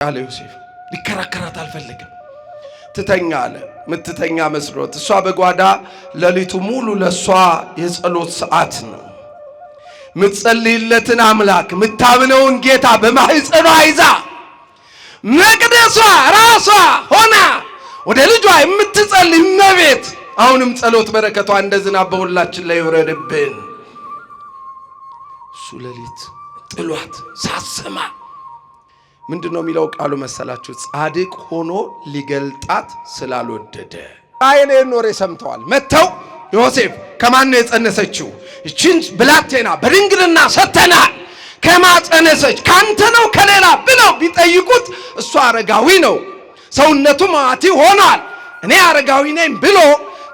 አለ ዮሴፍ። ሊከራከራት አልፈለገም። ትተኛ አለ። ምትተኛ መስሎት እሷ በጓዳ ሌሊቱ ሙሉ ለሷ የጸሎት ሰዓት ነው። ምትጸልይለትን አምላክ ምታምነውን ጌታ በማህፀኗ ይዛ መቅደሷ ራሷ ሆና ወደ ልጇ የምትጸልይ እመቤት አሁንም ጸሎት በረከቷ እንደ ዝናብ በሁላችን ላይ ይውረድብን። እሱ ሌሊት ጥሏት ሳሰማ ምንድነው የሚለው ቃሉ መሰላችሁ? ጻድቅ ሆኖ ሊገልጣት ስላልወደደ። አይኔን ኖሬ ሰምተዋል። መተው ዮሴፍ ከማን ነው የጸነሰችው? እቺን ብላቴና በድንግልና ሰተናል። ከማጸነሰች ካንተ ነው ከሌላ ብለው ቢጠይቁት እሱ አረጋዊ ነው፣ ሰውነቱ ማዋቲ ሆኗል፣ እኔ አረጋዊ ነኝ ብሎ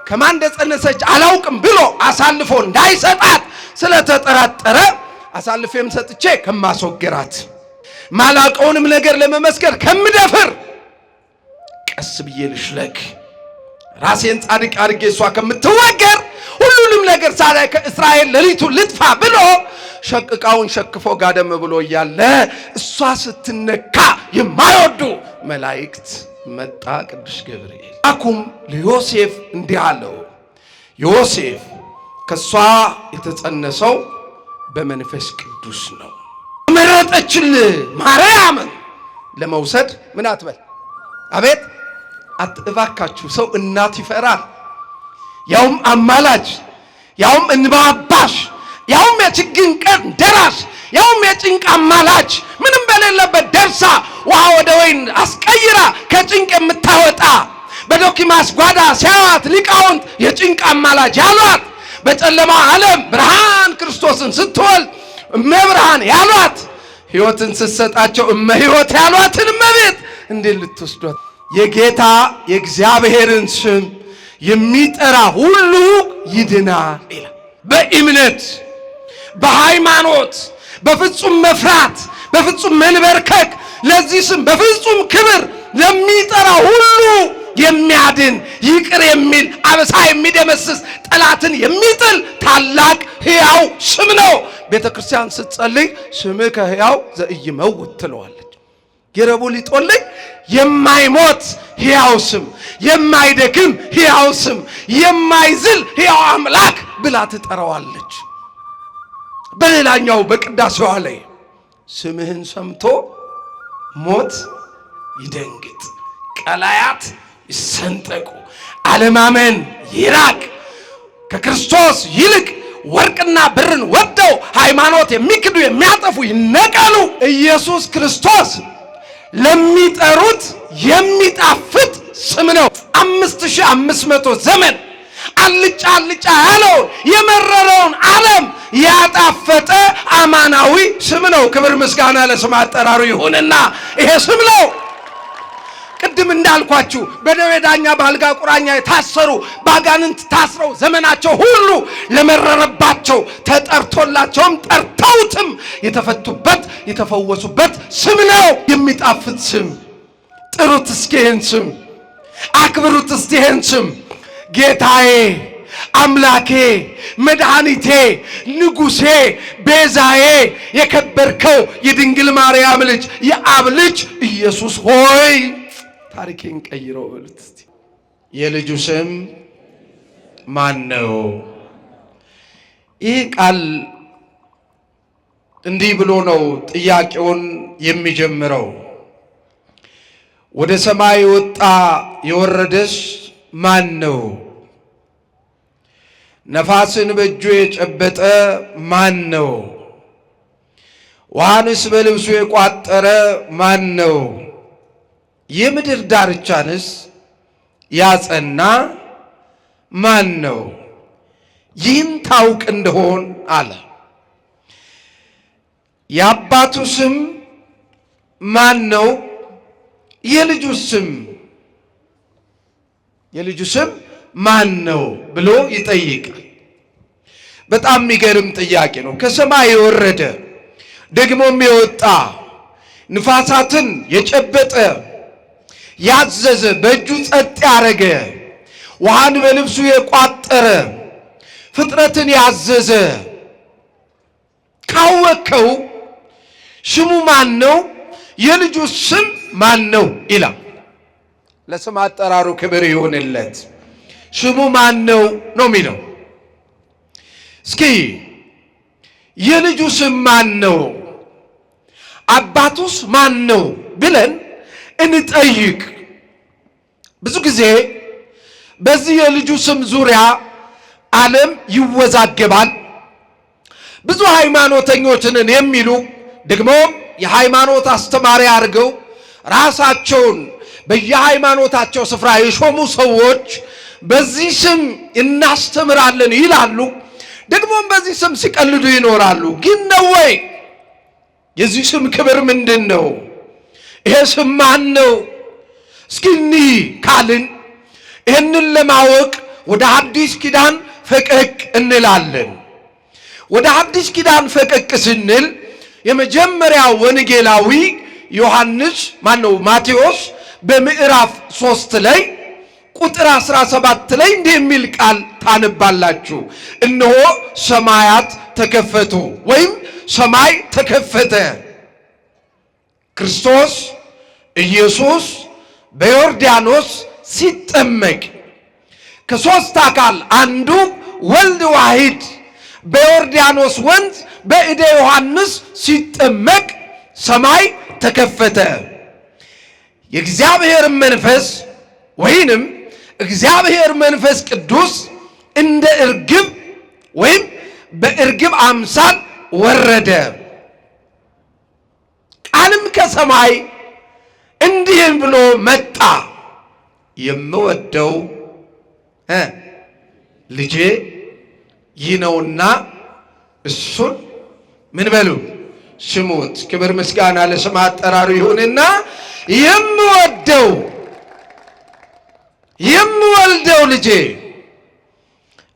ከማን እንደጸነሰች አላውቅም ብሎ አሳልፎ እንዳይሰጣት ስለተጠራጠረ አሳልፌም ሰጥቼ ከማስወገራት ማላቀውንም ነገር ለመመስከር ከምደፍር ቀስ ብዬ ልሽለክ ራሴን ጻድቅ አድርጌ እሷ ከምትወገር ሁሉንም ነገር ሳላይ ከእስራኤል ሌሊቱ ልጥፋ ብሎ ሸቅቃውን ሸክፎ ጋደም ብሎ እያለ እሷ ስትነካ የማይወዱ መላእክት መጣ ቅዱስ ገብርኤል። አኩም ለዮሴፍ እንዲህ አለው፣ ዮሴፍ ከሷ የተጸነሰው በመንፈስ ቅዱስ ነው። መረጠችል ማርያምን ለመውሰድ ምን አትበል። አቤት አትባካችሁ። ሰው እናት ይፈራል። ያውም አማላጅ፣ ያውም እንባባሽ፣ ያውም የችግኝ ቀን ደራሽ፣ ያውም የጭንቅ አማላጅ ምንም በሌለበት ደርሳ ውሃ ወደ ወይን አስቀይራ ከጭንቅ የምታወጣ በዶኪማስ ጓዳ ሲያዋት ሊቃውንት የጭንቅ አማላጅ ያሏት በጨለማ ዓለም ብርሃን ክርስቶስን ስትወልድ እመብርሃን ያሏት ሕይወትን ስትሰጣቸው እመሕይወት ያሏትን እመቤት እንዴት ልትወስዷት? የጌታ የእግዚአብሔርን ስም የሚጠራ ሁሉ ይድናል ይላል። በእምነት በሃይማኖት በፍጹም መፍራት በፍጹም መንበርከክ ለዚህ ስም በፍጹም ክብር ለሚጠራ ሁሉ የሚያድን ይቅር የሚል አበሳ የሚደመስስ ጠላትን የሚጥል ታላቅ ሕያው ስም ነው። ቤተ ክርስቲያን ስትጸልይ ስምከ ሕያው ዘኢይመውት ትለዋለች። የረቡ ሊጦልኝ የማይሞት ሕያው ስም፣ የማይደክም ሕያው ስም፣ የማይዝል ሕያው አምላክ ብላ ትጠራዋለች። በሌላኛው በቅዳሴዋ ላይ ስምህን ሰምቶ ሞት ይደንግጥ፣ ቀላያት ይሰንጠቁ፣ አለማመን ይራቅ፣ ከክርስቶስ ይልቅ ወርቅና ብርን ወደው ሃይማኖት የሚክዱ የሚያጠፉ ይነቀሉ። ኢየሱስ ክርስቶስ ለሚጠሩት የሚጣፍጥ ስም ነው። 5500 ዘመን አልጫ አልጫ ያለውን የመረረውን ዓለም ያጣፈጠ አማናዊ ስም ነው። ክብር ምስጋና ለስም አጠራሩ ይሁንና ይሄ ስም ነው። ቅድም እንዳልኳችሁ በደዌ ዳኛ በአልጋ ቁራኛ የታሰሩ ባጋንንት ታስረው ዘመናቸው ሁሉ ለመረረባቸው ተጠርቶላቸውም ጠርተውትም የተፈቱበት የተፈወሱበት ስም ነው። የሚጣፍጥ ስም። ጥሩት እስኪ ይህን ስም፣ አክብሩት እስኪ ይህን ስም። ጌታዬ አምላኬ መድኃኒቴ ንጉሴ ቤዛዬ የከበርከው የድንግል ማርያም ልጅ የአብ ልጅ ኢየሱስ ሆይ ታሪኬን ቀይረው በሉት እስቲ። የልጁ ስም ማን ነው? ይህ ቃል እንዲህ ብሎ ነው ጥያቄውን የሚጀምረው። ወደ ሰማይ ወጣ የወረደስ ማን ነው? ነፋስን በእጁ የጨበጠ ማን ነው? ውሃንስ በልብሱ የቋጠረ ማን ነው? የምድር ዳርቻንስ ያጸና ማን ነው? ይህን ታውቅ እንደሆን አለ። የአባቱ ስም ማን ነው? የልጁ ስም ማን ነው ብሎ ይጠይቃል። በጣም የሚገርም ጥያቄ ነው። ከሰማይ የወረደ ደግሞም የወጣ ንፋሳትን የጨበጠ ያዘዘ በእጁ ጸጥ ያረገ ውሃን በልብሱ የቋጠረ ፍጥረትን ያዘዘ ካወከው ስሙ ማን ነው? የልጁ ስም ማን ነው ይላል። ለስም አጠራሩ ክብር ይሁንለት። ስሙ ማን ነው ነው የሚለው። እስኪ የልጁ ስም ማን ነው አባቱስ ማን ነው ብለን እንጠይቅ። ብዙ ጊዜ በዚህ የልጁ ስም ዙሪያ ዓለም ይወዛገባል። ብዙ ሃይማኖተኞችን የሚሉ ደግሞ የሃይማኖት አስተማሪ አድርገው ራሳቸውን በየሃይማኖታቸው ስፍራ የሾሙ ሰዎች በዚህ ስም እናስተምራለን ይላሉ። ደግሞም በዚህ ስም ሲቀልዱ ይኖራሉ። ግን ነው ወይ? የዚህ ስም ክብር ምንድን ነው? ይሄ ስም ማን ነው? እስኪ እንይ ካልን ይህንን ለማወቅ ወደ አዲስ ኪዳን ፈቀቅ እንላለን። ወደ አዲስ ኪዳን ፈቀቅ ስንል የመጀመሪያው ወንጌላዊ ዮሐንስ ማቴዎስ በምዕራፍ 3 ላይ ቁጥር 17 ላይ እንዲህ የሚል ቃል ታነባላችሁ። እነሆ ሰማያት ተከፈቱ ወይም ሰማይ ተከፈተ፣ ክርስቶስ ኢየሱስ በዮርዳኖስ ሲጠመቅ ከሦስት አካል አንዱ ወልድ ዋሂድ በዮርዳኖስ ወንዝ በእደ ዮሐንስ ሲጠመቅ ሰማይ ተከፈተ። የእግዚአብሔር መንፈስ ወይንም እግዚአብሔር መንፈስ ቅዱስ እንደ እርግብ ወይም በእርግብ አምሳል ወረደ። ቃልም ከሰማይ እንዲህ ብሎ መጣ፣ የምወደው ልጄ ይህ ነውና እሱን ምን በሉ ስሙት። ክብር ምስጋና ለስም አጠራሩ ይሁንና የምወልደው ልጄ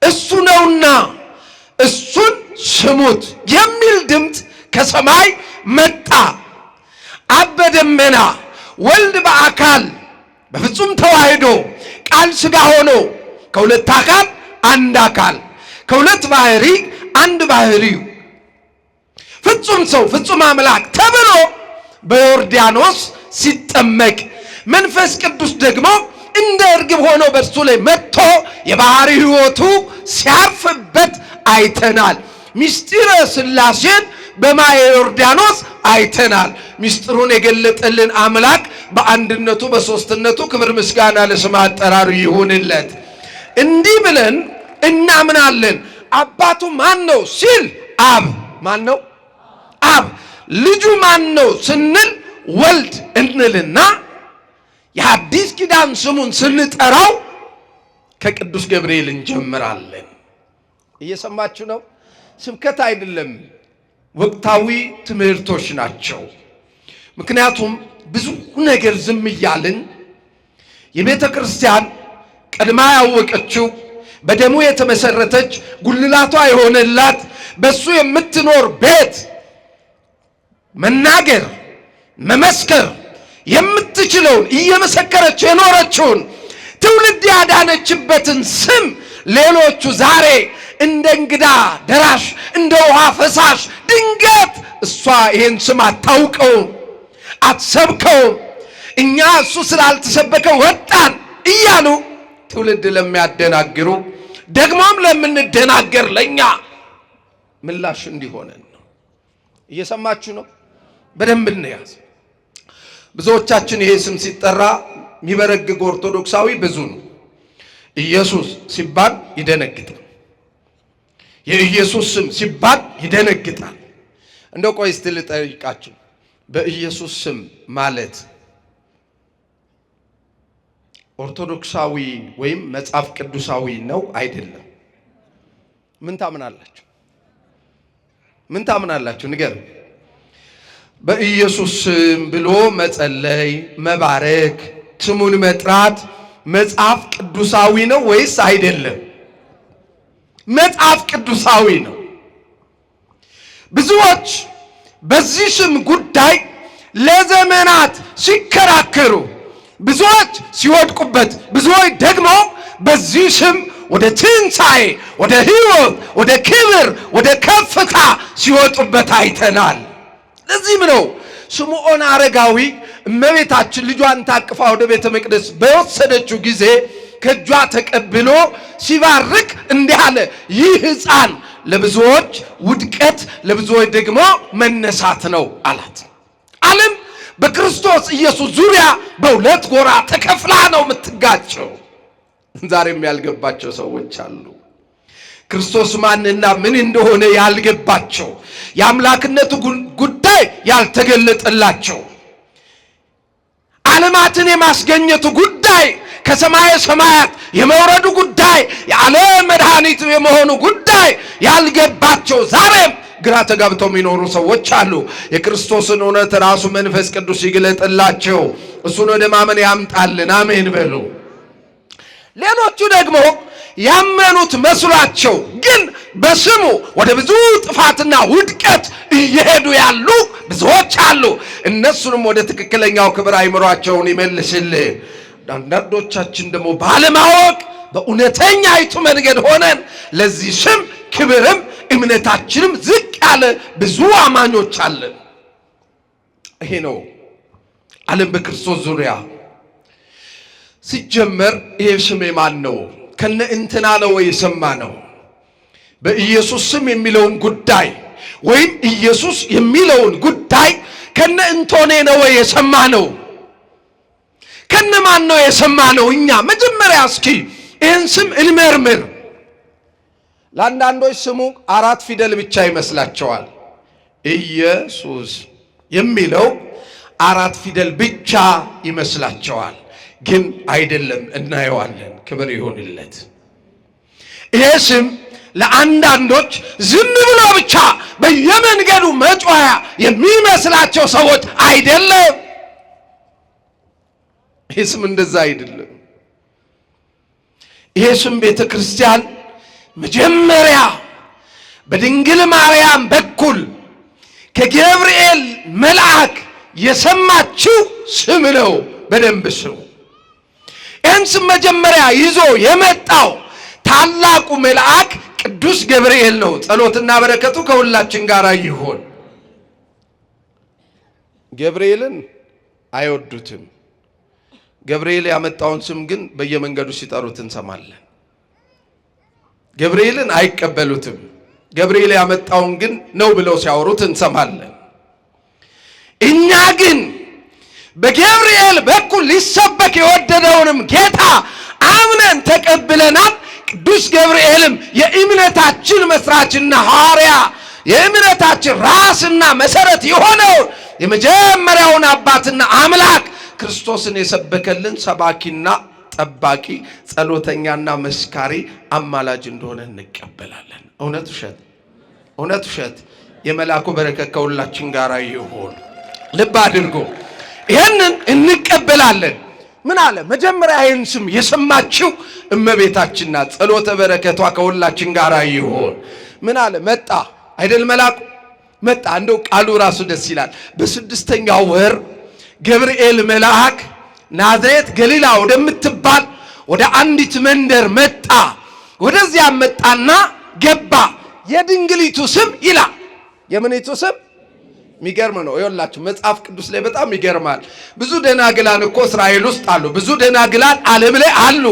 እሱ ነውና እሱን ስሙት የሚል ድምፅ ከሰማይ መጣ። አብ በደመና ወልድ በአካል በፍጹም ተዋህዶ ቃል ሥጋ ሆኖ ከሁለት አካል አንድ አካል ከሁለት ባህሪ አንድ ባህሪ ፍጹም ሰው ፍጹም አምላክ ተብሎ በዮርዳኖስ ሲጠመቅ መንፈስ ቅዱስ ደግሞ እንደ እርግብ ሆኖ በእርሱ ላይ መጥቶ የባህሪ ሕይወቱ ሲያርፍበት አይተናል። ምስጢረ ሥላሴን በማየ ዮርዳኖስ አይተናል። ምስጢሩን የገለጠልን አምላክ በአንድነቱ በሦስትነቱ ክብር ምስጋና ለስም አጠራሩ ይሁንለት። እንዲህ ብለን እናምናለን። አባቱ ማን ነው ሲል አብ ማን ነው? አብ። ልጁ ማን ነው ስንል ወልድ እንልና የአዲስ ኪዳን ስሙን ስንጠራው ከቅዱስ ገብርኤል እንጀምራለን። እየሰማችሁ ነው? ስብከት አይደለም፣ ወቅታዊ ትምህርቶች ናቸው። ምክንያቱም ብዙ ነገር ዝም እያልን የቤተ ክርስቲያን ቀድማ ያወቀችው በደሙ የተመሰረተች ጉልላቷ የሆነላት በሱ የምትኖር ቤት መናገር መመስከር የምትችለውን እየመሰከረች የኖረችውን ትውልድ ያዳነችበትን ስም ሌሎቹ ዛሬ እንደ እንግዳ ደራሽ እንደ ውሃ ፈሳሽ ድንገት እሷ ይሄን ስም አታውቀውም፣ አትሰብከውም፣ እኛ እሱ ስላልተሰበከ ወጣን እያሉ ትውልድ ለሚያደናግሩ ደግሞም ለምንደናገር ለኛ ምላሽ እንዲሆነን ነው። እየሰማችሁ ነው? በደንብ እንያዝ። ብዙዎቻችን ይሄ ስም ሲጠራ የሚበረግግ ኦርቶዶክሳዊ ብዙ ነው። ኢየሱስ ሲባል ይደነግጣል። የኢየሱስ ስም ሲባል ይደነግጣል። እንደው ቆይ እስቲ ልጠይቃችሁ፣ በኢየሱስ ስም ማለት ኦርቶዶክሳዊ ወይም መጽሐፍ ቅዱሳዊ ነው አይደለም? ምን ታምናላችሁ? ምን ታምናላችሁ? ንገሩ። በኢየሱስ ስም ብሎ መጸለይ፣ መባረክ፣ ስሙን መጥራት መጽሐፍ ቅዱሳዊ ነው ወይስ አይደለም? መጽሐፍ ቅዱሳዊ ነው። ብዙዎች በዚህ ስም ጉዳይ ለዘመናት ሲከራከሩ፣ ብዙዎች ሲወድቁበት፣ ብዙዎች ደግሞ በዚህ ስም ወደ ትንሣኤ፣ ወደ ሕይወት፣ ወደ ክብር፣ ወደ ከፍታ ሲወጡበት አይተናል። ለዚህም ነው ስምዖን አረጋዊ እመቤታችን ልጇን ታቅፋ ወደ ቤተ መቅደስ በወሰደችው ጊዜ ከእጇ ተቀብሎ ሲባርክ እንዲህ አለ፣ ይህ ሕፃን ለብዙዎች ውድቀት ለብዙዎች ደግሞ መነሳት ነው አላት። ዓለም በክርስቶስ ኢየሱስ ዙሪያ በሁለት ጎራ ተከፍላ ነው የምትጋጨው። ዛሬም ያልገባቸው ሰዎች አሉ። ክርስቶስ ማንና ምን እንደሆነ ያልገባቸው፣ የአምላክነቱ ጉዳይ ያልተገለጠላቸው፣ ዓለማትን የማስገኘቱ ጉዳይ፣ ከሰማየ ሰማያት የመውረዱ ጉዳይ፣ የዓለም መድኃኒት የመሆኑ ጉዳይ ያልገባቸው ዛሬም ግራ ተጋብተው የሚኖሩ ሰዎች አሉ። የክርስቶስን እውነት ራሱ መንፈስ ቅዱስ ይግለጥላቸው፣ እሱን ወደ ማመን ያምጣልን። አሜን በሉ። ሌሎቹ ደግሞ ያመኑት መስሏቸው ግን በስሙ ወደ ብዙ ጥፋትና ውድቀት እየሄዱ ያሉ ብዙዎች አሉ። እነሱንም ወደ ትክክለኛው ክብር አይምሯቸውን ይመልስልን። አንዳንዶቻችን ደግሞ ባለማወቅ በእውነተኛይቱ መንገድ ሆነን ለዚህ ስም ክብርም እምነታችንም ዝቅ ያለ ብዙ አማኞች አለን። ይሄ ነው ዓለም በክርስቶስ ዙሪያ ሲጀመር። ይሄ ስም ማን ነው? ከነ እንትና ነው የሰማ ነው? በኢየሱስ ስም የሚለውን ጉዳይ ወይም ኢየሱስ የሚለውን ጉዳይ ከነ እንቶኔ ነው የሰማ ነው? ከነ ማን ነው የሰማ ነው? እኛ መጀመሪያ እስኪ ይህን ስም እንመርምር። ለአንዳንዶች ስሙ 4 ፊደል ብቻ ይመስላቸዋል። ኢየሱስ የሚለው 4 ፊደል ብቻ ይመስላቸዋል፣ ግን አይደለም። እናየዋለን። ክብር ይሁንለት። ይሄ ስም ለአንዳንዶች ዝም ብሎ ብቻ በየመንገዱ መጮያ የሚመስላቸው ሰዎች አይደለም። ይሄ ስም እንደዛ አይደለም። ይሄ ስም ቤተ ክርስቲያን መጀመሪያ በድንግል ማርያም በኩል ከገብርኤል መልአክ የሰማችው ስም ነው። በደንብ ስሙ። ይህን ስም መጀመሪያ ይዞ የመጣው ታላቁ መልአክ ቅዱስ ገብርኤል ነው። ጸሎትና በረከቱ ከሁላችን ጋር ይሁን። ገብርኤልን አይወዱትም። ገብርኤል ያመጣውን ስም ግን በየመንገዱ ሲጠሩት እንሰማለን። ገብርኤልን አይቀበሉትም። ገብርኤል ያመጣውን ግን ነው ብለው ሲያወሩት እንሰማለን። እኛ ግን በገብርኤል በኩል ሊሰበክ የወደደውንም ጌታ አምነን ተቀብለናል። ቅዱስ ገብርኤልም የእምነታችን መስራችና ሐዋርያ፣ የእምነታችን ራስና መሰረት የሆነው የመጀመሪያውን አባትና አምላክ ክርስቶስን የሰበከልን ሰባኪና ጠባቂ፣ ጸሎተኛና መስካሪ፣ አማላጅ እንደሆነ እንቀበላለን። እውነት ውሸት? እውነት ውሸት? የመላኩ በረከት ከሁላችን ጋር ይሁን። ልብ አድርጎ ይህንን እንቀበላለን። ምን አለ? መጀመሪያ ይህን ስም የሰማችው እመቤታችንና ጸሎተ በረከቷ ከሁላችን ጋር ይሁን። ምን አለ? መጣ አይደል? መላኩ መጣ። እንደው ቃሉ ራሱ ደስ ይላል። በ6ኛው ወር ገብርኤል መልአክ ናዝሬት ገሊላ ወደምትባል ወደ አንዲት መንደር መጣ። ወደዚያ መጣና ገባ። የድንግሊቱ ስም ይላል። የምኒቱ ስም የሚገርም ነው። ይኸውላችሁ መጽሐፍ ቅዱስ ላይ በጣም ይገርማል። ብዙ ደናግላን እኮ እስራኤል ውስጥ አሉ። ብዙ ደናግላን ዓለም ላይ አሉ።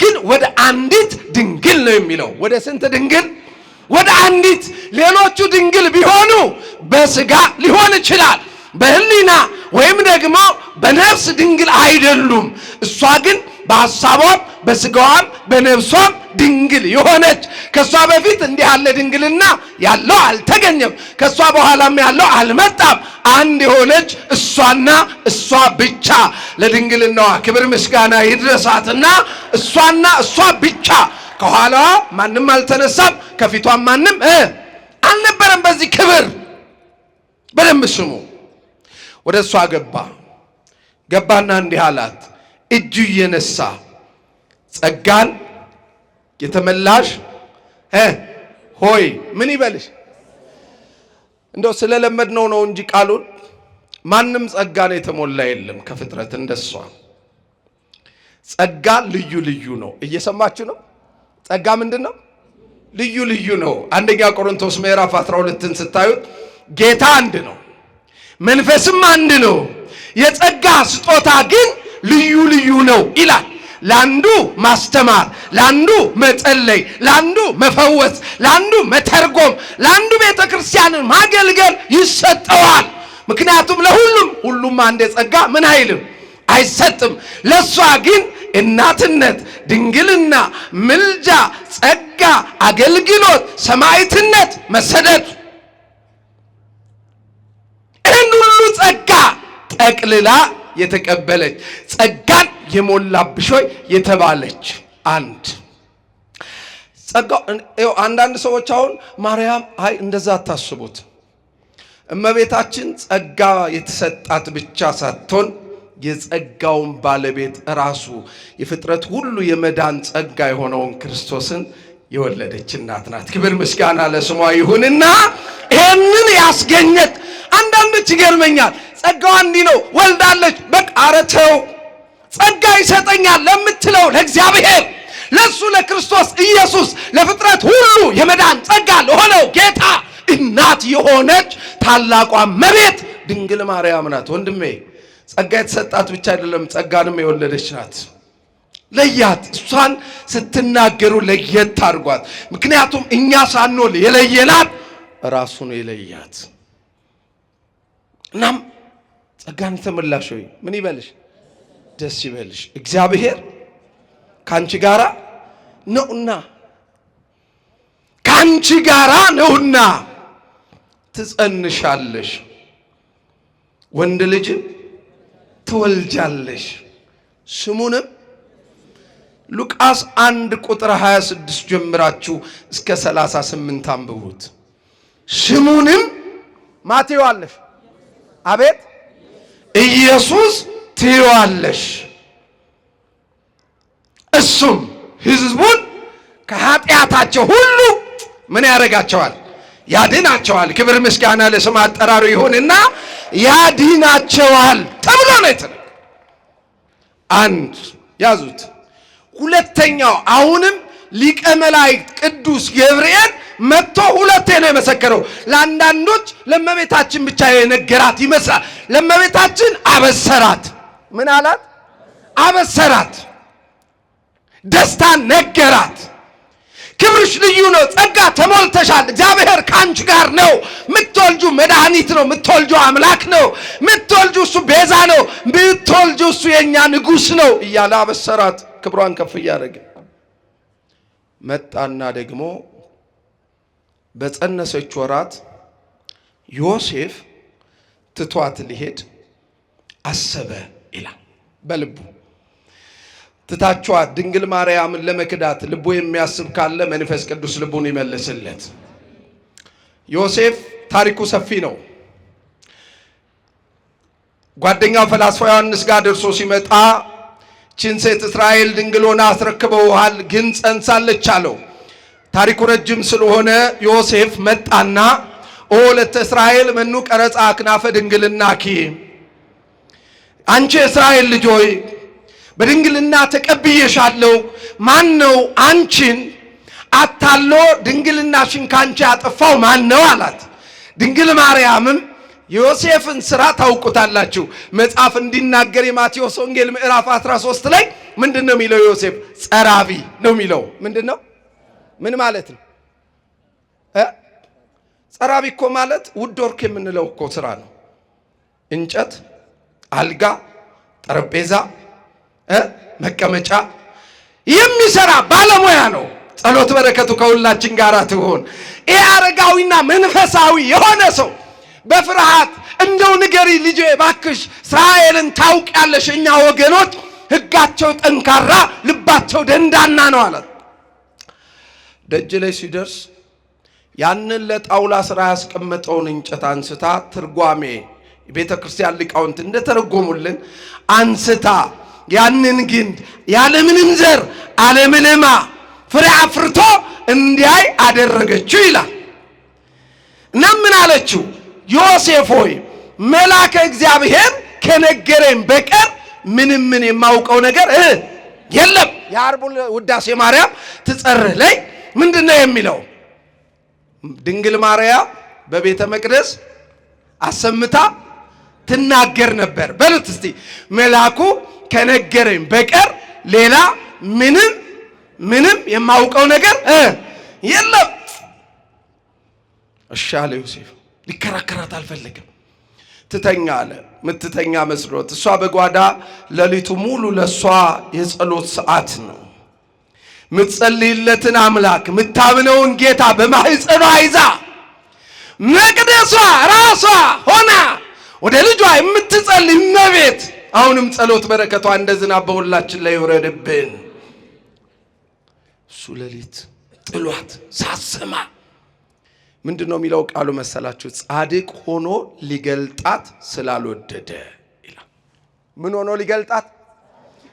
ግን ወደ አንዲት ድንግል ነው የሚለው። ወደ ስንት ድንግል? ወደ አንዲት። ሌሎቹ ድንግል ቢሆኑ በስጋ ሊሆን ይችላል፣ በህሊና ወይም ደግሞ በነፍስ ድንግል አይደሉም። እሷ ግን በሐሳቧም በስጋዋም በነፍሷም ድንግል የሆነች፣ ከሷ በፊት እንዲህ ያለ ድንግልና ያለው አልተገኘም፣ ከሷ በኋላም ያለው አልመጣም። አንድ የሆነች እሷና እሷ ብቻ፣ ለድንግልናዋ ክብር ምስጋና ይድረሳትና እሷና እሷ ብቻ። ከኋላዋ ማንም አልተነሳም፣ ከፊቷም ማንም አልነበረም። በዚህ ክብር በደንብ ስሙ። ወደ እሷ ገባና እንዲህ አላት፣ እጁ እየነሳ ጸጋን የተመላሽ ሆይ ምን ይበልሽ። እንደው ስለለመድነው ነው እንጂ ቃሉን ማንም ጸጋን የተሞላ የለም ከፍጥረት እንደሷ። ጸጋ ልዩ ልዩ ነው። እየሰማችሁ ነው? ጸጋ ምንድን ነው? ልዩ ልዩ ነው። አንደኛ ቆሮንቶስ ምዕራፍ 12ን ስታዩት ጌታ አንድ ነው፣ መንፈስም አንድ ነው፣ የጸጋ ስጦታ ግን ልዩ ልዩ ነው ይላል። ለአንዱ ማስተማር፣ ለአንዱ መጸለይ፣ ለአንዱ መፈወስ፣ ለአንዱ መተርጎም፣ ለአንዱ ቤተ ክርስቲያንን ማገልገል ይሰጠዋል። ምክንያቱም ሁሉም አንድ ጸጋ ምን አይልም አይሰጥም። ለሷ ግን እናትነት፣ ድንግልና፣ ምልጃ፣ ጸጋ፣ አገልግሎት፣ ሰማዕትነት፣ መሰደድ ይህን ሁሉ ጸጋ ጠቅልላ የተቀበለች ጸጋን የሞላብሽ ሆይ የተባለች አንድ ጸጋው። አንዳንድ ሰዎች አሁን ማርያም እንደዛ አታስቡት። እመቤታችን ጸጋ የተሰጣት ብቻ ሳትሆን የጸጋውን ባለቤት ራሱ የፍጥረት ሁሉ የመዳን ጸጋ የሆነውን ክርስቶስን የወለደች እናት ናት። ክብር ምስጋና ለስሟ ይሁንና ይህንን ያስገኘት አንዳንዶች ይገርመኛል። ጸጋዋ እንዲህ ነው ወልዳለች፣ በቃ ኧረ ተው ጸጋ ይሰጠኛል ለምትለው ለእግዚአብሔር ለሱ ለክርስቶስ ኢየሱስ ለፍጥረት ሁሉ የመዳን ጸጋ ለሆነው ጌታ እናት የሆነች ታላቋ እመቤት ድንግል ማርያም ናት። ወንድሜ ጸጋ የተሰጣት ብቻ አይደለም፣ ጸጋንም የወለደች ናት። ለያት። እሷን ስትናገሩ ለየት አድርጓት። ምክንያቱም እኛ ሳንወል የለየናት ራሱ ነው የለያት። እናም ጸጋን ተመላሽ ሆይ ምን ይበልሽ? ደስ ይበልሽ። እግዚአብሔር ካንቺ ጋራ ነውና ካንቺ ጋራ ነውና ትጸንሻለሽ፣ ወንድ ልጅ ትወልጃለሽ፣ ስሙንም ሉቃስ 1 ቁጥር 26 ጀምራችሁ እስከ 38 አንብቡት። ስሙንም ማቴዋለሽ፣ አቤት ኢየሱስ ትይዋለሽ፣ እሱም ሕዝቡን ከኃጢአታቸው ሁሉ ምን ያደርጋቸዋል? ያድናቸዋል። ክብር ምስጋና ለስም አጠራሩ ይሁንና ያድናቸዋል ተብሎ ነው የተነገረው። አንድ ያዙት። ሁለተኛው አሁንም ሊቀ መላእክት ቅዱስ ገብርኤል መጥቶ ሁለቴ ነው የመሰከረው። ለአንዳንዶች ለእመቤታችን ብቻ የነገራት ይመስላል። ለእመቤታችን አበሰራት። ምን አላት? አበሰራት። ደስታን ነገራት። ክብርሽ ልዩ ነው፣ ጸጋ ተሞልተሻል፣ እግዚአብሔር ከአንቺ ጋር ነው፣ ምትወልጁ መድኃኒት ነው፣ ምትወልጁ አምላክ ነው፣ ምትወልጁ እሱ ቤዛ ነው፣ ምትወልጁ እሱ የእኛ ንጉሥ ነው እያለ አበሰራት። ክብሯን ከፍ እያደረገ መጣና ደግሞ በጸነሰች ወራት ዮሴፍ ትቷት ሊሄድ አሰበ ይላል። በልቡ ትታቿት ድንግል ማርያምን ለመክዳት ልቡ የሚያስብ ካለ መንፈስ ቅዱስ ልቡን ይመልስለት። ዮሴፍ ታሪኩ ሰፊ ነው። ጓደኛው ፈላስፋ ዮሐንስ ጋር ደርሶ ሲመጣ ችን ሴት እስራኤል ድንግል ሆና አስረክበውሃል፣ ግን ጸንሳለች አለው። ታሪኩ ረጅም ስለሆነ ዮሴፍ መጣና ወለተ እስራኤል መኑ ቀረጻ አክናፈ ድንግልናኪ፣ አንቺ እስራኤል ልጅ ሆይ በድንግልና ተቀብዬሻለሁ። ማን ነው አንቺን አታሎ ድንግልናሽን ካንቺ ያጠፋው ማን ነው አላት። ድንግል ማርያምም የዮሴፍን ሥራ ታውቁታላችሁ። መጽሐፍ እንዲናገር የማቴዎስ ወንጌል ምዕራፍ 13 ላይ ምንድነው የሚለው? ዮሴፍ ጸራቢ ነው የሚለው። ምንድነው? ምን ማለት ነው? ጸራቢ እኮ ማለት ውድ ወርክ የምንለው እኮ ሥራ ነው። እንጨት፣ አልጋ፣ ጠረጴዛ፣ መቀመጫ የሚሰራ ባለሙያ ነው። ጸሎት በረከቱ ከሁላችን ጋር ትሆን። ይሄ አረጋዊና መንፈሳዊ የሆነ ሰው በፍርሃት እንደው ንገሪ ልጄ ባክሽ እስራኤልን ታውቂያለሽ፣ እኛ ወገኖች ሕጋቸው ጠንካራ ልባቸው ደንዳና ነው አላት። ደጅ ላይ ሲደርስ ያንን ለጣውላ ስራ ያስቀመጠውን እንጨት አንስታ ትርጓሜ የቤተ ክርስቲያን ሊቃውንት እንደተረጎሙልን አንስታ ያንን ግንድ ያለምንም ዘር አለምልማ ፍሬ አፍርቶ እንዲያይ አደረገችው ይላል። እና ምን አለችው? ዮሴፍ ሆይ መልአከ እግዚአብሔር ከነገረኝ በቀር ምንም ምን የማውቀው ነገር የለም። የዓርቡ ውዳሴ ማርያም ትጸርህ ላይ ምንድነው የሚለው? ድንግል ማርያም በቤተ መቅደስ አሰምታ ትናገር ነበር። በሉት እስቲ መልአኩ ከነገረኝ በቀር ሌላ ምንም የማውቀው ነገር የለም። እሺ አለ ዮሴፍ። ሊከራከራት አልፈለገም። ትተኛ አለ። ምትተኛ መስሎት እሷ በጓዳ ሌሊቱ ሙሉ ለሷ የጸሎት ሰዓት ነው። ምትጸልይለትን አምላክ ምታምነውን ጌታ በማህፀኗ ይዛ መቅደሷ ራሷ ሆና ወደ ልጇ የምትጸልይ እመቤት አሁንም ጸሎት በረከቷ እንደ ዝናብ በሁላችን ላይ ይወረድብን። እሱ ሌሊት ጥሏት ሳሰማ ምንድነው የሚለው ቃሉ መሰላችሁ? ጻድቅ ሆኖ ሊገልጣት ስላልወደደ ይላል። ምን ሆኖ ሊገልጣት?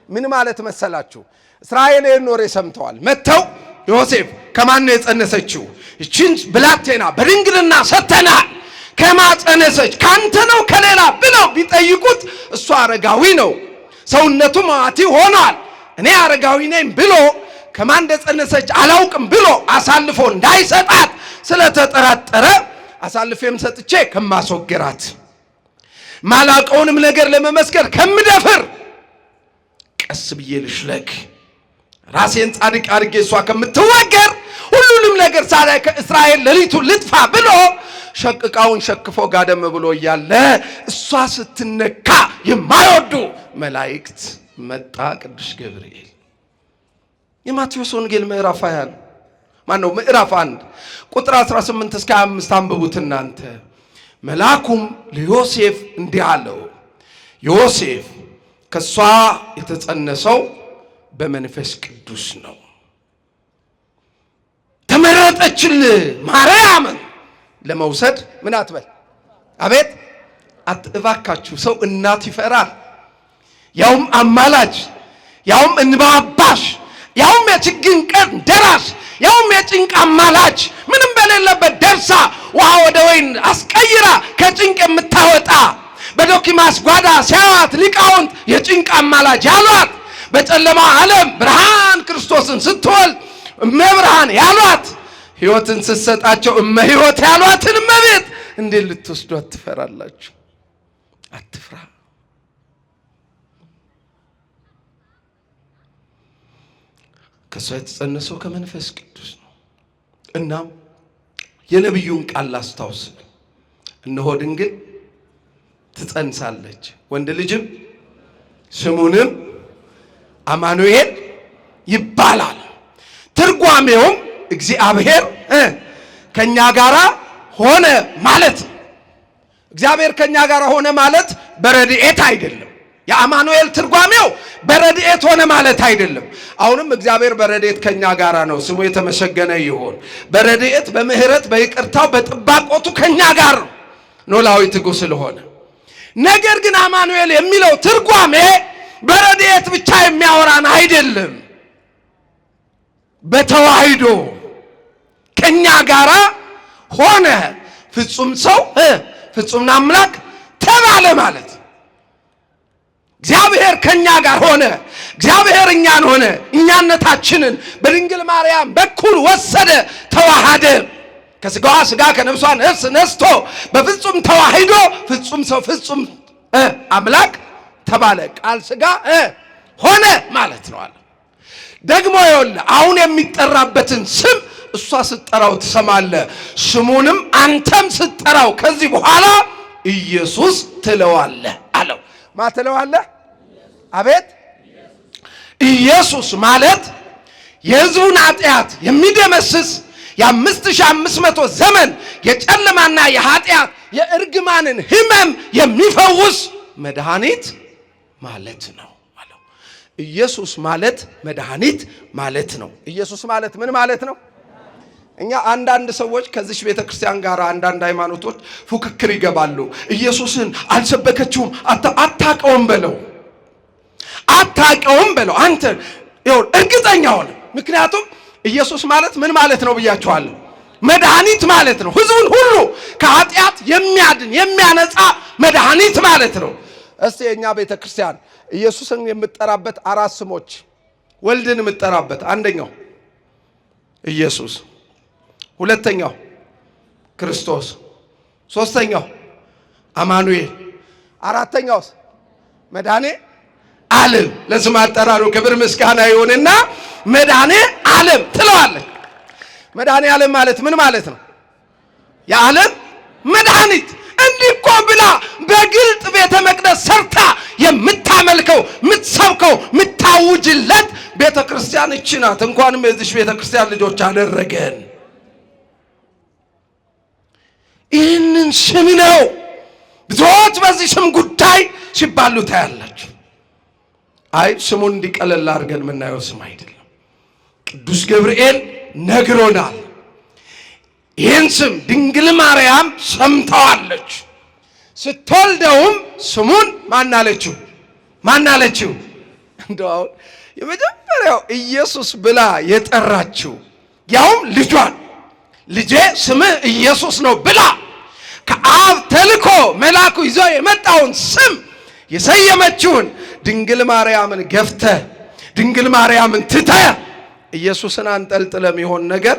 ምን ማለት መሰላችሁ? እስራኤል ኖሬ ሰምተዋል። መተው ዮሴፍ ከማን ነው የጸነሰችው? እቺን ብላቴና በድንግልና ሰተናል። ከማጸነሰች ካንተ ነው ከሌላ ብለው ቢጠይቁት እሱ አረጋዊ ነው፣ ሰውነቱ ማዋቲ ሆኗል፣ እኔ አረጋዊ ነኝ ብሎ ከማን እንደጸነሰች አላውቅም ብሎ አሳልፎ እንዳይሰጣት ስለተጠራጠረ አሳልፌም ሰጥቼ ከማስወገራት ማላቀውንም ነገር ለመመስከር ከምደፍር ቀስ ብዬ ልሽለክ ራሴን ጻድቅ አድርጌ እሷ ከምትወገር ሁሉንም ነገር ሳላይ ከእስራኤል ሌሊቱ ልጥፋ ብሎ ሸቅቃውን ሸክፎ ጋደም ብሎ እያለ እሷ ስትነካ የማይወዱ መላእክት መጣ ቅዱስ ገብርኤል። የማቴዎስ ወንጌል ምዕራፍ 20 ማነው ምዕራፍ 1 ቁጥር 18 እስከ 25 አንብቡት እናንተ። መልአኩም ለዮሴፍ እንዲህ አለው፣ ዮሴፍ ከሷ የተጸነሰው በመንፈስ ቅዱስ ነው። ተመረጠችልህ ማርያምን ለመውሰድ ምን አትበል። አቤት እባካችሁ ሰው እናት ይፈራል። ያውም አማላጅ፣ ያውም እንባ አባሽ፣ ያውም የችግኝ ቀን ደራሽ፣ ያውም የጭንቅ አማላጅ ምንም በሌለበት ደርሳ ውሃ ወደ ወይን አስቀይራ ከጭንቅ የምታወጣ በዶኪማስ ጓዳ ሲያዋት ሊቃውንት የጭንቅ አማላጅ ያሏት በጨለማ ዓለም ብርሃን ክርስቶስን ስትወልድ እመብርሃን ያሏት ሕይወትን ስትሰጣቸው እመሕይወት ያሏትን እመቤት እንዴት ልትወስዱ አትፈራላችሁ? አትፍራ። ከሷ የተጸነሰው ከመንፈስ ቅዱስ ነው። እናም የነቢዩን ቃል ላስታውስ። እነሆ ድንግል ትጸንሳለች፣ ወንድ ልጅም ስሙንም አማኑኤል ይባላል። ትርጓሜውም እግዚአብሔር ከኛ ጋራ ሆነ ማለት ነው። እግዚአብሔር ከኛ ጋራ ሆነ ማለት በረድኤት አይደለም። የአማኑኤል ትርጓሜው በረድኤት ሆነ ማለት አይደለም። አሁንም እግዚአብሔር በረድኤት ከኛ ጋራ ነው፣ ስሙ የተመሰገነ ይሁን። በረድኤት በምህረት በይቅርታው በጥባቆቱ ከኛ ጋር ነው ኖላዊ ትጉ ስለሆነ። ነገር ግን አማኑኤል የሚለው ትርጓሜ በረድኤት ብቻ የሚያወራን አይደለም። በተዋሂዶ ከኛ ጋራ ሆነ፣ ፍጹም ሰው ፍጹም አምላክ ተባለ ማለት። እግዚአብሔር ከኛ ጋር ሆነ፣ እግዚአብሔር እኛን ሆነ፣ እኛነታችንን በድንግል ማርያም በኩል ወሰደ፣ ተዋሃደ። ከስጋዋ ስጋ ከነፍሷ ነፍስ ነስቶ በፍጹም ተዋሂዶ ፍጹም ሰው ፍጹም አምላክ ተባለ። ቃል ስጋ ሆነ ማለት ነው አለ። ደግሞ ይኸውልህ አሁን የሚጠራበትን ስም እሷ ስትጠራው ትሰማለህ። ስሙንም አንተም ስትጠራው ከዚህ በኋላ ኢየሱስ ትለዋለህ አለው። ማ ትለዋለህ? አቤት ኢየሱስ ማለት የሕዝቡን ኃጢአት የሚደመስስ የ5500 ዘመን የጨለማና የኃጢአት የእርግማንን ሕመም የሚፈውስ መድኃኒት ማለት ነው አለው። ኢየሱስ ማለት መድኃኒት ማለት ነው። ኢየሱስ ማለት ምን ማለት ነው? እኛ አንዳንድ ሰዎች ከዚህ ቤተ ክርስቲያን ጋር አንዳንድ ሃይማኖቶች ፉክክር ይገባሉ። ኢየሱስን አልሰበከችውም፣ አታቀውም በለው፣ አታቀውም በለው። አንተ ይኸው እርግጠኛ ሆነ። ምክንያቱም ኢየሱስ ማለት ምን ማለት ነው ብያችኋለሁ? መድኃኒት ማለት ነው። ሕዝቡን ሁሉ ከኃጢአት የሚያድን የሚያነጻ መድኃኒት ማለት ነው። እስቲ የኛ ቤተ ክርስቲያን ኢየሱስን የምትጠራበት 4 ስሞች፣ ወልድን የምትጠራበት አንደኛው ኢየሱስ፣ ሁለተኛው ክርስቶስ፣ ሶስተኛው አማኑኤል፣ አራተኛውስ መድኃኔ ዓለም ለስም አጠራሩ ክብር ምስጋና ይሁንና መድኃኔ ዓለም ትለዋለች። መድኃኔ ዓለም ማለት ምን ማለት ነው? የዓለም መድኃኒት። እንዲህ እኮ ብላ በግልጥ ቤተ መቅደስ ሰርታ የምታመልከው የምትሰብከው የምታውጅለት ቤተ ክርስቲያን እቺ ናት። እንኳንም የዚህ ቤተ ክርስቲያን ልጆች አደረገን። ይህንን ስም ነው ብዙዎች በዚህ ስም ጉዳይ ሲባሉ ታያላችሁ። አይ ስሙን እንዲቀለል አድርገን የምናየው ስም አይደለም። ቅዱስ ገብርኤል ነግሮናል። ይህን ስም ድንግል ማርያም ሰምተዋለች። ስትወልደውም ስሙን ማናለችው? እንደው አሁን የመጀመሪያው ኢየሱስ ብላ የጠራችው ያውም ልጇን ልጄ ስምህ ኢየሱስ ነው ብላ ከአብ ተልኮ መልአኩ ይዞ የመጣውን ስም የሰየመችውን ድንግል ማርያምን ገፍተ ድንግል ማርያምን ትተ ኢየሱስን አንጠልጥለ የሚሆን ነገር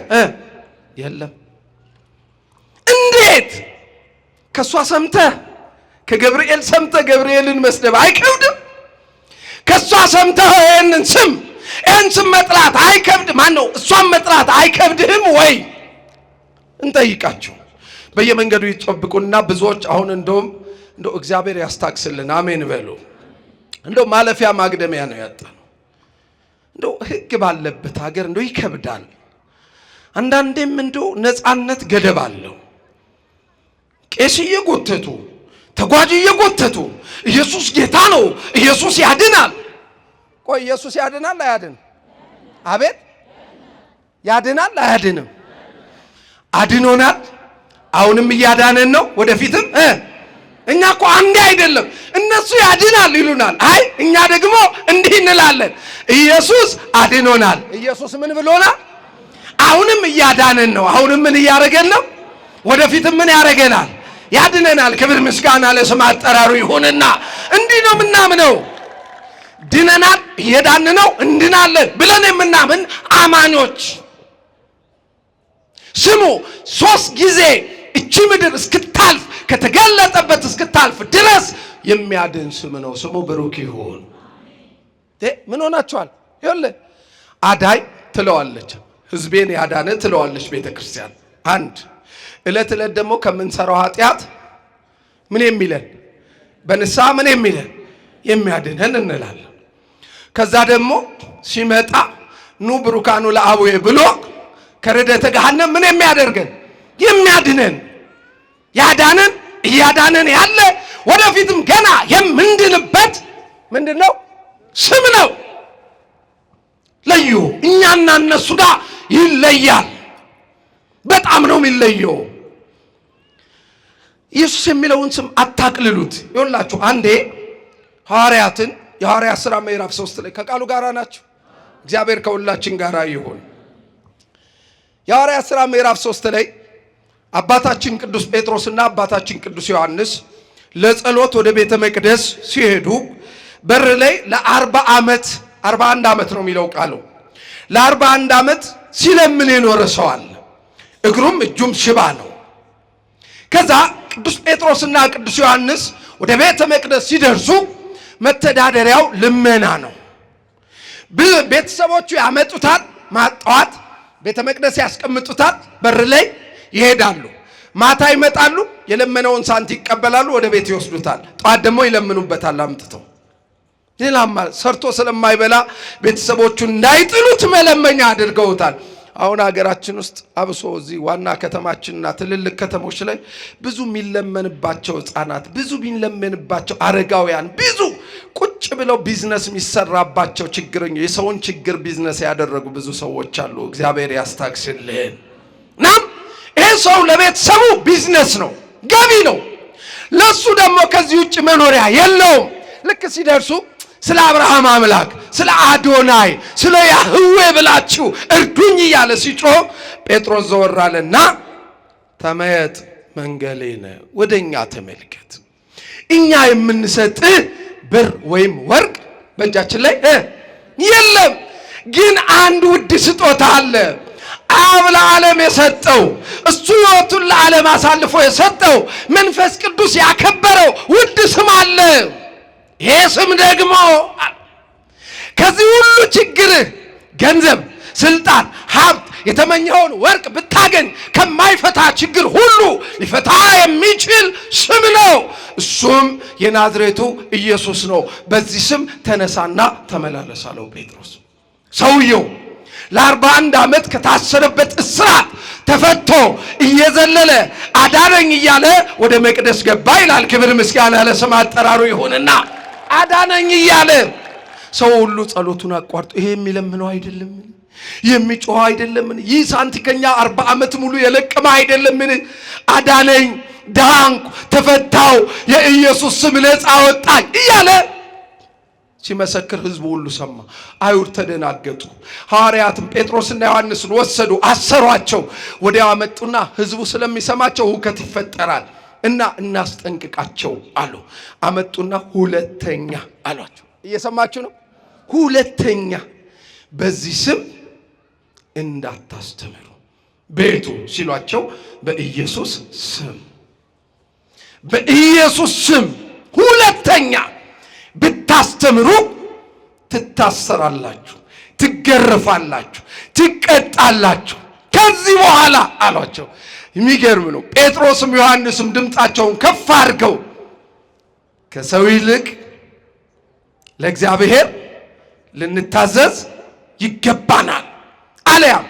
የለም። እንዴት ከሷ ሰምተ ከገብርኤል ሰምተ ገብርኤልን መስደብ አይከብድም? ከሷ ሰምተ ይህንን ስም መጥራት አይከብድ? ማን ነው እሷን መጥራት አይከብድህም ወይ? እንጠይቃቸው። በየመንገዱ ይጠብቁና ብዙዎች አሁን እንደው እግዚአብሔር ያስታክስልን፣ አሜን በሉ። እንደው ማለፊያ ማግደሚያ ነው ያጣነው። እንደው ሕግ ባለበት ሀገር እንደው ይከብዳል። አንዳንዴም እንደው ነፃነት ገደብ አለው። ቄስ እየጎተቱ ተጓዥ እየጎተቱ ኢየሱስ ጌታ ነው፣ ኢየሱስ ያድናል። ቆይ ኢየሱስ ያድናል አያድንም? አቤት ያድናል አያድንም? አድኖናል። አሁንም እያዳነን ነው፣ ወደፊትም እኛ እኮ አንዴ አይደለም እነሱ ያድናል ይሉናል። አይ እኛ ደግሞ እንዲህ እንላለን፣ ኢየሱስ አድኖናል። ኢየሱስ ምን ብሎናል? አሁንም እያዳነን ነው። አሁንም ምን እያደረገን ነው? ወደፊትም ምን ያደርገናል? ያድነናል። ክብር ምስጋና ለስም አጠራሩ ይሁንና እንዲህ ነው የምናምነው። ድነናል፣ እየዳን ነው፣ እንድናለን ብለን የምናምን አማኞች ስሙ 3 ጊዜ እቺ ምድር እስክታልፍ ከተገለጠበት እስክታልፍ ድረስ የሚያድን ስም ነው። ስሙ ብሩክ ይሁን። ምን ሆናችኋል? ይኸውልህ አዳይ ትለዋለች፣ ህዝቤን ያዳነ ትለዋለች ቤተ ክርስቲያን። አንድ ዕለት ዕለት ደግሞ ከምንሰራው ኃጢአት ምን የሚለን በንስሐ ምን የሚለን የሚያድነን እንላለን። ከዛ ደግሞ ሲመጣ ኑ ብሩካኑ ለአቡዬ ብሎ ከርደተ ገሃነም ምን የሚያደርገን የሚያድነን ያዳነን እያዳነን ያለ ወደፊትም ገና የምንድንበት ምንድነው? ስም ነው። ለዩ እኛና እነሱ ጋር ይለያል። በጣም ነው የሚለየው። ኢየሱስ የሚለውን ስም አታቅልሉት። ይኸውላችሁ አንዴ ሐዋርያትን የሐዋርያት ሥራ ምዕራፍ 3 ላይ ከቃሉ ጋር ናችሁ። እግዚአብሔር ከሁላችን ጋር ይሁን። የሐዋርያት ሥራ ምዕራፍ 3 ላይ አባታችን ቅዱስ ጴጥሮስና አባታችን ቅዱስ ዮሐንስ ለጸሎት ወደ ቤተ መቅደስ ሲሄዱ በር ላይ ለ41 ዓመት ነው የሚለው ቃሉ። ለ41 ዓመት ሲለምን የኖረ ሰው አለ። እግሩም እጁም ሽባ ነው። ከዛ ቅዱስ ጴጥሮስና ቅዱስ ዮሐንስ ወደ ቤተ መቅደስ ሲደርሱ መተዳደሪያው ልመና ነው። ቤተሰቦቹ ያመጡታል፣ ማጣዋት ቤተ መቅደስ ያስቀምጡታል፣ በር ላይ ይሄዳሉ። ማታ ይመጣሉ፣ የለመነውን ሳንቲም ይቀበላሉ፣ ወደ ቤት ይወስዱታል። ጠዋት ደግሞ ይለምኑበታል አምጥተው። ሌላማ ሰርቶ ስለማይበላ ቤተሰቦቹ እንዳይጥሉት መለመኛ አድርገውታል። አሁን ሀገራችን ውስጥ አብሶ እዚህ ዋና ከተማችንና ትልልቅ ከተሞች ላይ ብዙ የሚለመንባቸው ህፃናት፣ ብዙ የሚለመንባቸው አረጋውያን፣ ብዙ ቁጭ ብለው ቢዝነስ የሚሰራባቸው ችግረኞች፣ የሰውን ችግር ቢዝነስ ያደረጉ ብዙ ሰዎች አሉ። እግዚአብሔር ያስታክስልን። ናም ይህ ሰው ለቤተሰቡ ቢዝነስ ነው፣ ገቢ ነው። ለሱ ደግሞ ከዚህ ውጭ መኖሪያ የለውም። ልክ ሲደርሱ ስለ አብርሃም አምላክ፣ ስለ አዶናይ፣ ስለ ያህዌ ብላችሁ እርዱኝ እያለ ሲጮህ ጴጥሮስ ዘወር አለና ተመየጥ መንገሌነ፣ ወደኛ ተመልከት፣ እኛ የምንሰጥህ ብር ወይም ወርቅ በእጃችን ላይ የለም፣ ግን አንድ ውድ ስጦታ አለ። አብ ለዓለም የሰጠው እሱ ሕይወቱን ለዓለም አሳልፎ የሰጠው መንፈስ ቅዱስ ያከበረው ውድ ስም አለ። ይሄ ስም ደግሞ ከዚህ ሁሉ ችግር ገንዘብ፣ ስልጣን፣ ሀብት የተመኘውን ወርቅ ብታገኝ ከማይፈታ ችግር ሁሉ ሊፈታ የሚችል ስም ነው። እሱም የናዝሬቱ ኢየሱስ ነው። በዚህ ስም ተነሳና ተመላለስ አለው ጴጥሮስ። ሰውየው ለ41 ዓመት ከታሰረበት እስራት ተፈቶ እየዘለለ አዳነኝ እያለ ወደ መቅደስ ገባ ይላል። ክብር ምስጋና ለስም አጠራሩ ይሁንና አዳነኝ እያለ ሰው ሁሉ ጸሎቱን አቋርጦ ይሄ የሚለምነው አይደለም? የሚጮህ አይደለምን? ይህ ሳንቲከኛ 40 ዓመት ሙሉ የለቀመ አይደለምን? አዳነኝ፣ ዳንኩ፣ ተፈታው፣ የኢየሱስ ስም ነፃ ወጣኝ እያለ ሲመሰክር ህዝቡ ሁሉ ሰማ። አይሁድ ተደናገጡ። ሐዋርያትም ጴጥሮስና ዮሐንስን ወሰዱ፣ አሰሯቸው። ወዲያው አመጡና ህዝቡ ስለሚሰማቸው ሁከት ይፈጠራል እና እናስጠንቅቃቸው አሉ። አመጡና ሁለተኛ አሏቸው። እየሰማችሁ ነው? ሁለተኛ በዚህ ስም እንዳታስተምሩ። ቤቱ ሲሏቸው በኢየሱስ ስም፣ በኢየሱስ ስም ሁለተኛ ብታስተምሩ ትታሰራላችሁ፣ ትገረፋላችሁ፣ ትቀጣላችሁ ከዚህ በኋላ አሏቸው። የሚገርም ነው። ጴጥሮስም ዮሐንስም ድምፃቸውን ከፍ አድርገው ከሰው ይልቅ ለእግዚአብሔር ልንታዘዝ ይገባናል፣ አለያም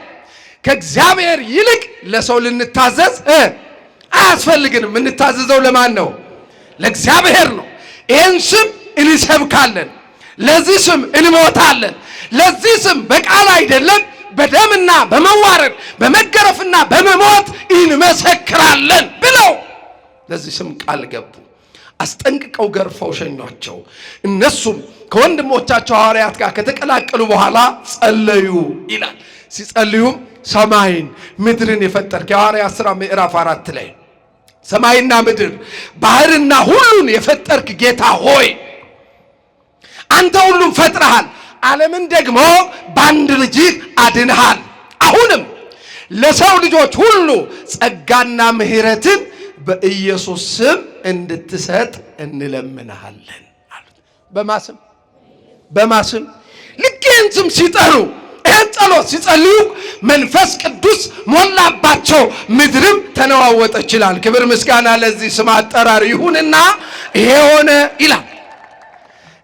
ከእግዚአብሔር ይልቅ ለሰው ልንታዘዝ አያስፈልግንም። እንታዘዘው ለማን ነው? ለእግዚአብሔር ነው። ይህን ስም እንሰብካለን፣ ለዚህ ስም እንሞታለን፣ ለዚህ ስም በቃል አይደለም በደምና በመዋረድ በመገረፍና በመሞት እንመሰክራለን ብለው ለዚህ ስም ቃል ገቡ። አስጠንቅቀው ገርፈው ሸኟቸው። እነሱም ከወንድሞቻቸው ሐዋርያት ጋር ከተቀላቀሉ በኋላ ጸለዩ ይላል። ሲጸልዩም ሰማይን ምድርን የፈጠርክ የሐዋርያት ሥራ ምዕራፍ 4 ላይ ሰማይና ምድር ባህርና ሁሉን የፈጠርክ ጌታ ሆይ አንተ ሁሉን ፈጥረሃል፣ ዓለምን ደግሞ በአንድ ልጅህ አድንሃል። አሁንም ለሰው ልጆች ሁሉ ጸጋና ምሕረትን በኢየሱስ ስም እንድትሰጥ እንለምንሃለን አሉት። በማስም በማስም ልክ ይህን ስም ሲጠሩ ይህን ጸሎት ሲጸልዩ መንፈስ ቅዱስ ሞላባቸው፣ ምድርም ተነዋወጠ ይችላል። ክብር ምስጋና ለዚህ ስም አጠራር ይሁንና ይሄ ሆነ ይላል።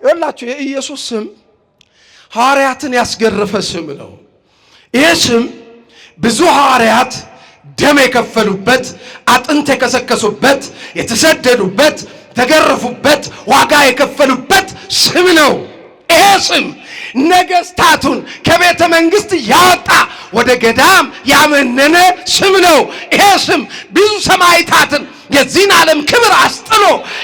ይኸውላችሁ የኢየሱስ ስም ሐዋርያትን ያስገረፈ ስም ነው። ይህ ስም ብዙ ሐዋርያት ደም የከፈሉበት፣ አጥንት የከሰከሱበት፣ የተሰደዱበት፣ ተገረፉበት፣ ዋጋ የከፈሉበት ስም ነው። ይሄ ስም ነገስታቱን ከቤተ መንግስት ያወጣ ወደ ገዳም ያመነነ ስም ነው። ይሄ ስም ብዙ ሰማዕታትን የዚህን ዓለም ክብር አስጥሎ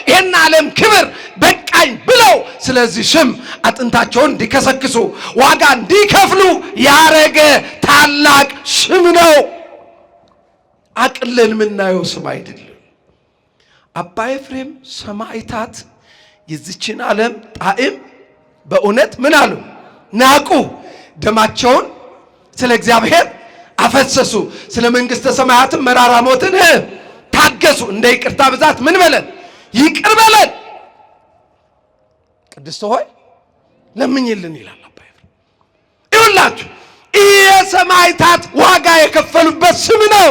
ይህን ዓለም ክብር በቃኝ ብለው ስለዚህ ስም አጥንታቸውን እንዲከሰክሱ ዋጋ እንዲከፍሉ ያረገ ታላቅ ስም ነው። አቅለን የምናየው ስም አይደለም። አባ ኤፍሬም ሰማዕታት የዚችን ዓለም ጣዕም በእውነት ምን አሉ? ናቁ። ደማቸውን ስለ እግዚአብሔር አፈሰሱ። ስለ መንግሥተ ሰማያትም መራራ ሞትን ታገሱ። እንደ ይቅርታ ብዛት ምን በለን? ይቅር በለን። ቅድስት ሆይ ለምኝልን ይላል አባ ኤፍሬም። ይሁላችሁ ይሄ ሰማዕታት ዋጋ የከፈሉበት ስም ነው።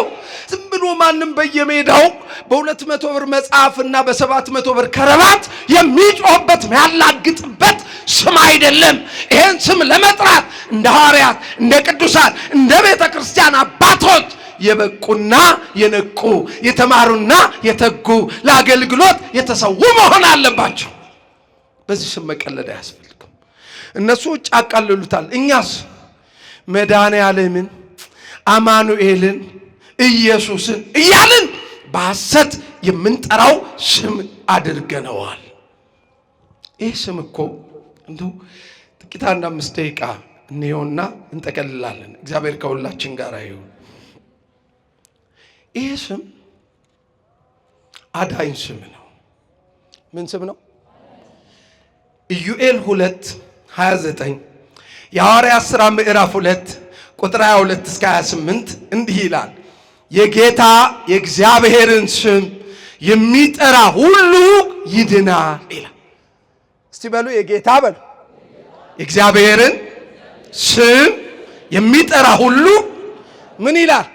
ዝም ብሎ ማንም በየሜዳው በ200 ብር መጽሐፍና በ700 ብር ከረባት የሚጮህበት ያላግጥበት ስም አይደለም። ይሄን ስም ለመጥራት እንደ ሐዋርያት፣ እንደ ቅዱሳን፣ እንደ ቤተ ክርስቲያን አባቶች የበቁና የነቁ የተማሩና የተጉ ለአገልግሎት የተሰዉ መሆን አለባቸው። በዚህ ስም መቀለድ አያስፈልግም። እነሱ ውጭ አቃልሉታል። እኛስ መድኃኔዓለምን፣ አማኑኤልን፣ ኢየሱስን እያልን በሐሰት የምንጠራው ስም አድርገነዋል። ይህ ስም እኮ እንደው ጥቂት 5 ደቂቃ እንየውና እንጠቀልላለን። እግዚአብሔር ከሁላችን ጋር ይሁን። ይህ ስም አዳኝ ስም ነው። ምን ስም ነው? ኢዩኤል 2:29 የሐዋርያት ሥራ ምዕራፍ 2 ቁጥር 22 እስከ 28 እንዲህ ይላል፣ የጌታ የእግዚአብሔርን ስም የሚጠራ ሁሉ ይድናል ይላል። እስቲ በሉ የጌታ በሉ የእግዚአብሔርን ስም የሚጠራ ሁሉ ምን ይላል?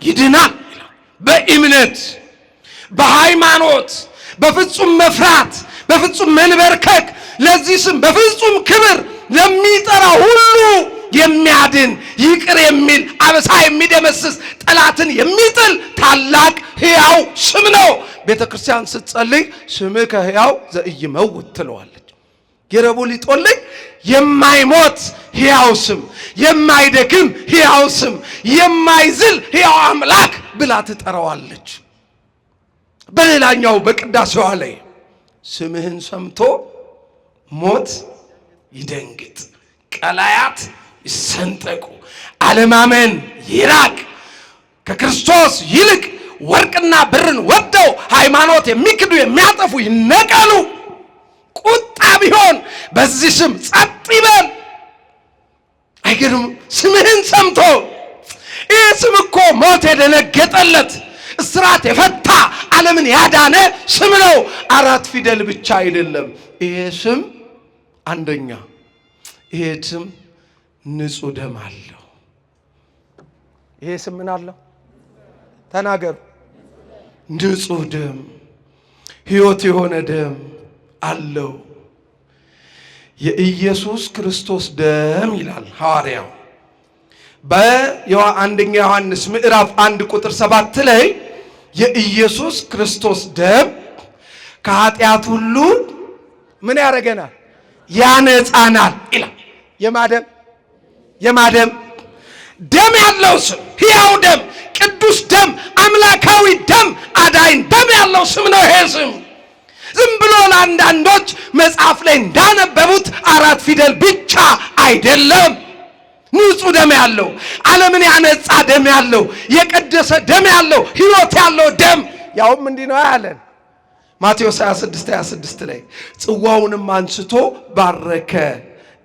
ይድናል ይላል። በእምነት በሃይማኖት በፍጹም መፍራት በፍጹም መንበርከክ ለዚህ ስም በፍጹም ክብር ለሚጠራ ሁሉ የሚያድን ይቅር የሚል አበሳ የሚደመስስ ጠላትን የሚጥል ታላቅ ሕያው ስም ነው። ቤተ ክርስቲያን ስትጸልይ ስምከ ሕያው ዘኢይመውት ትለዋለች። የረቡ ሊጦልኝ የማይሞት ሕያው ስም፣ የማይደክም ሕያው ስም፣ የማይዝል ሕያው አምላክ ብላ ትጠራዋለች። በሌላኛው በቅዳሴዋ ላይ ስምህን ሰምቶ ሞት ይደንግጥ፣ ቀላያት ይሰንጠቁ፣ አለማመን ይራቅ፣ ከክርስቶስ ይልቅ ወርቅና ብርን ወደው ሃይማኖት የሚክዱ የሚያጠፉ ይነቀሉ፣ ቁጣ ቢሆን በዚህ ስም ጸጥ ይበል። አይገርም? ስምህን ሰምቶ ይህ ስም እኮ ሞት የደነገጠለት እስራት የፈታ ዓለምን ያዳነ ስም ነው። 4 ፊደል ብቻ አይደለም። ይሄ ስም አንደኛ ይሄ ስም ንጹህ ደም አለው። ይሄ ስም ምን አለው? ተናገሩ። ንጹህ ደም፣ ሕይወት የሆነ ደም አለው። የኢየሱስ ክርስቶስ ደም ይላል ሐዋርያው በአንደኛ ዮሐንስ ምዕራፍ 1 ቁጥር 7 ላይ የኢየሱስ ክርስቶስ ደም ከኃጢአት ሁሉ ምን ያደርገናል? ያነጻናል ይላል። የማደም ደም ያለው ስም፣ ሕያው ደም፣ ቅዱስ ደም፣ አምላካዊ ደም፣ አዳኝ ደም ያለው ስም ነው ይሄ ስም። ዝም ብሎ ለአንዳንዶች መጽሐፍ ላይ እንዳነበቡት 4 ፊደል ብቻ አይደለም። ንጹህ ደም ያለው፣ ዓለምን ያነጻ ደም ያለው፣ የቀደሰ ደም ያለው፣ ሕይወት ያለው ደም ያውም እንዲህ ነው ያለን ማቴዎስ 26:26 ላይ ጽዋውንም አንስቶ ባረከ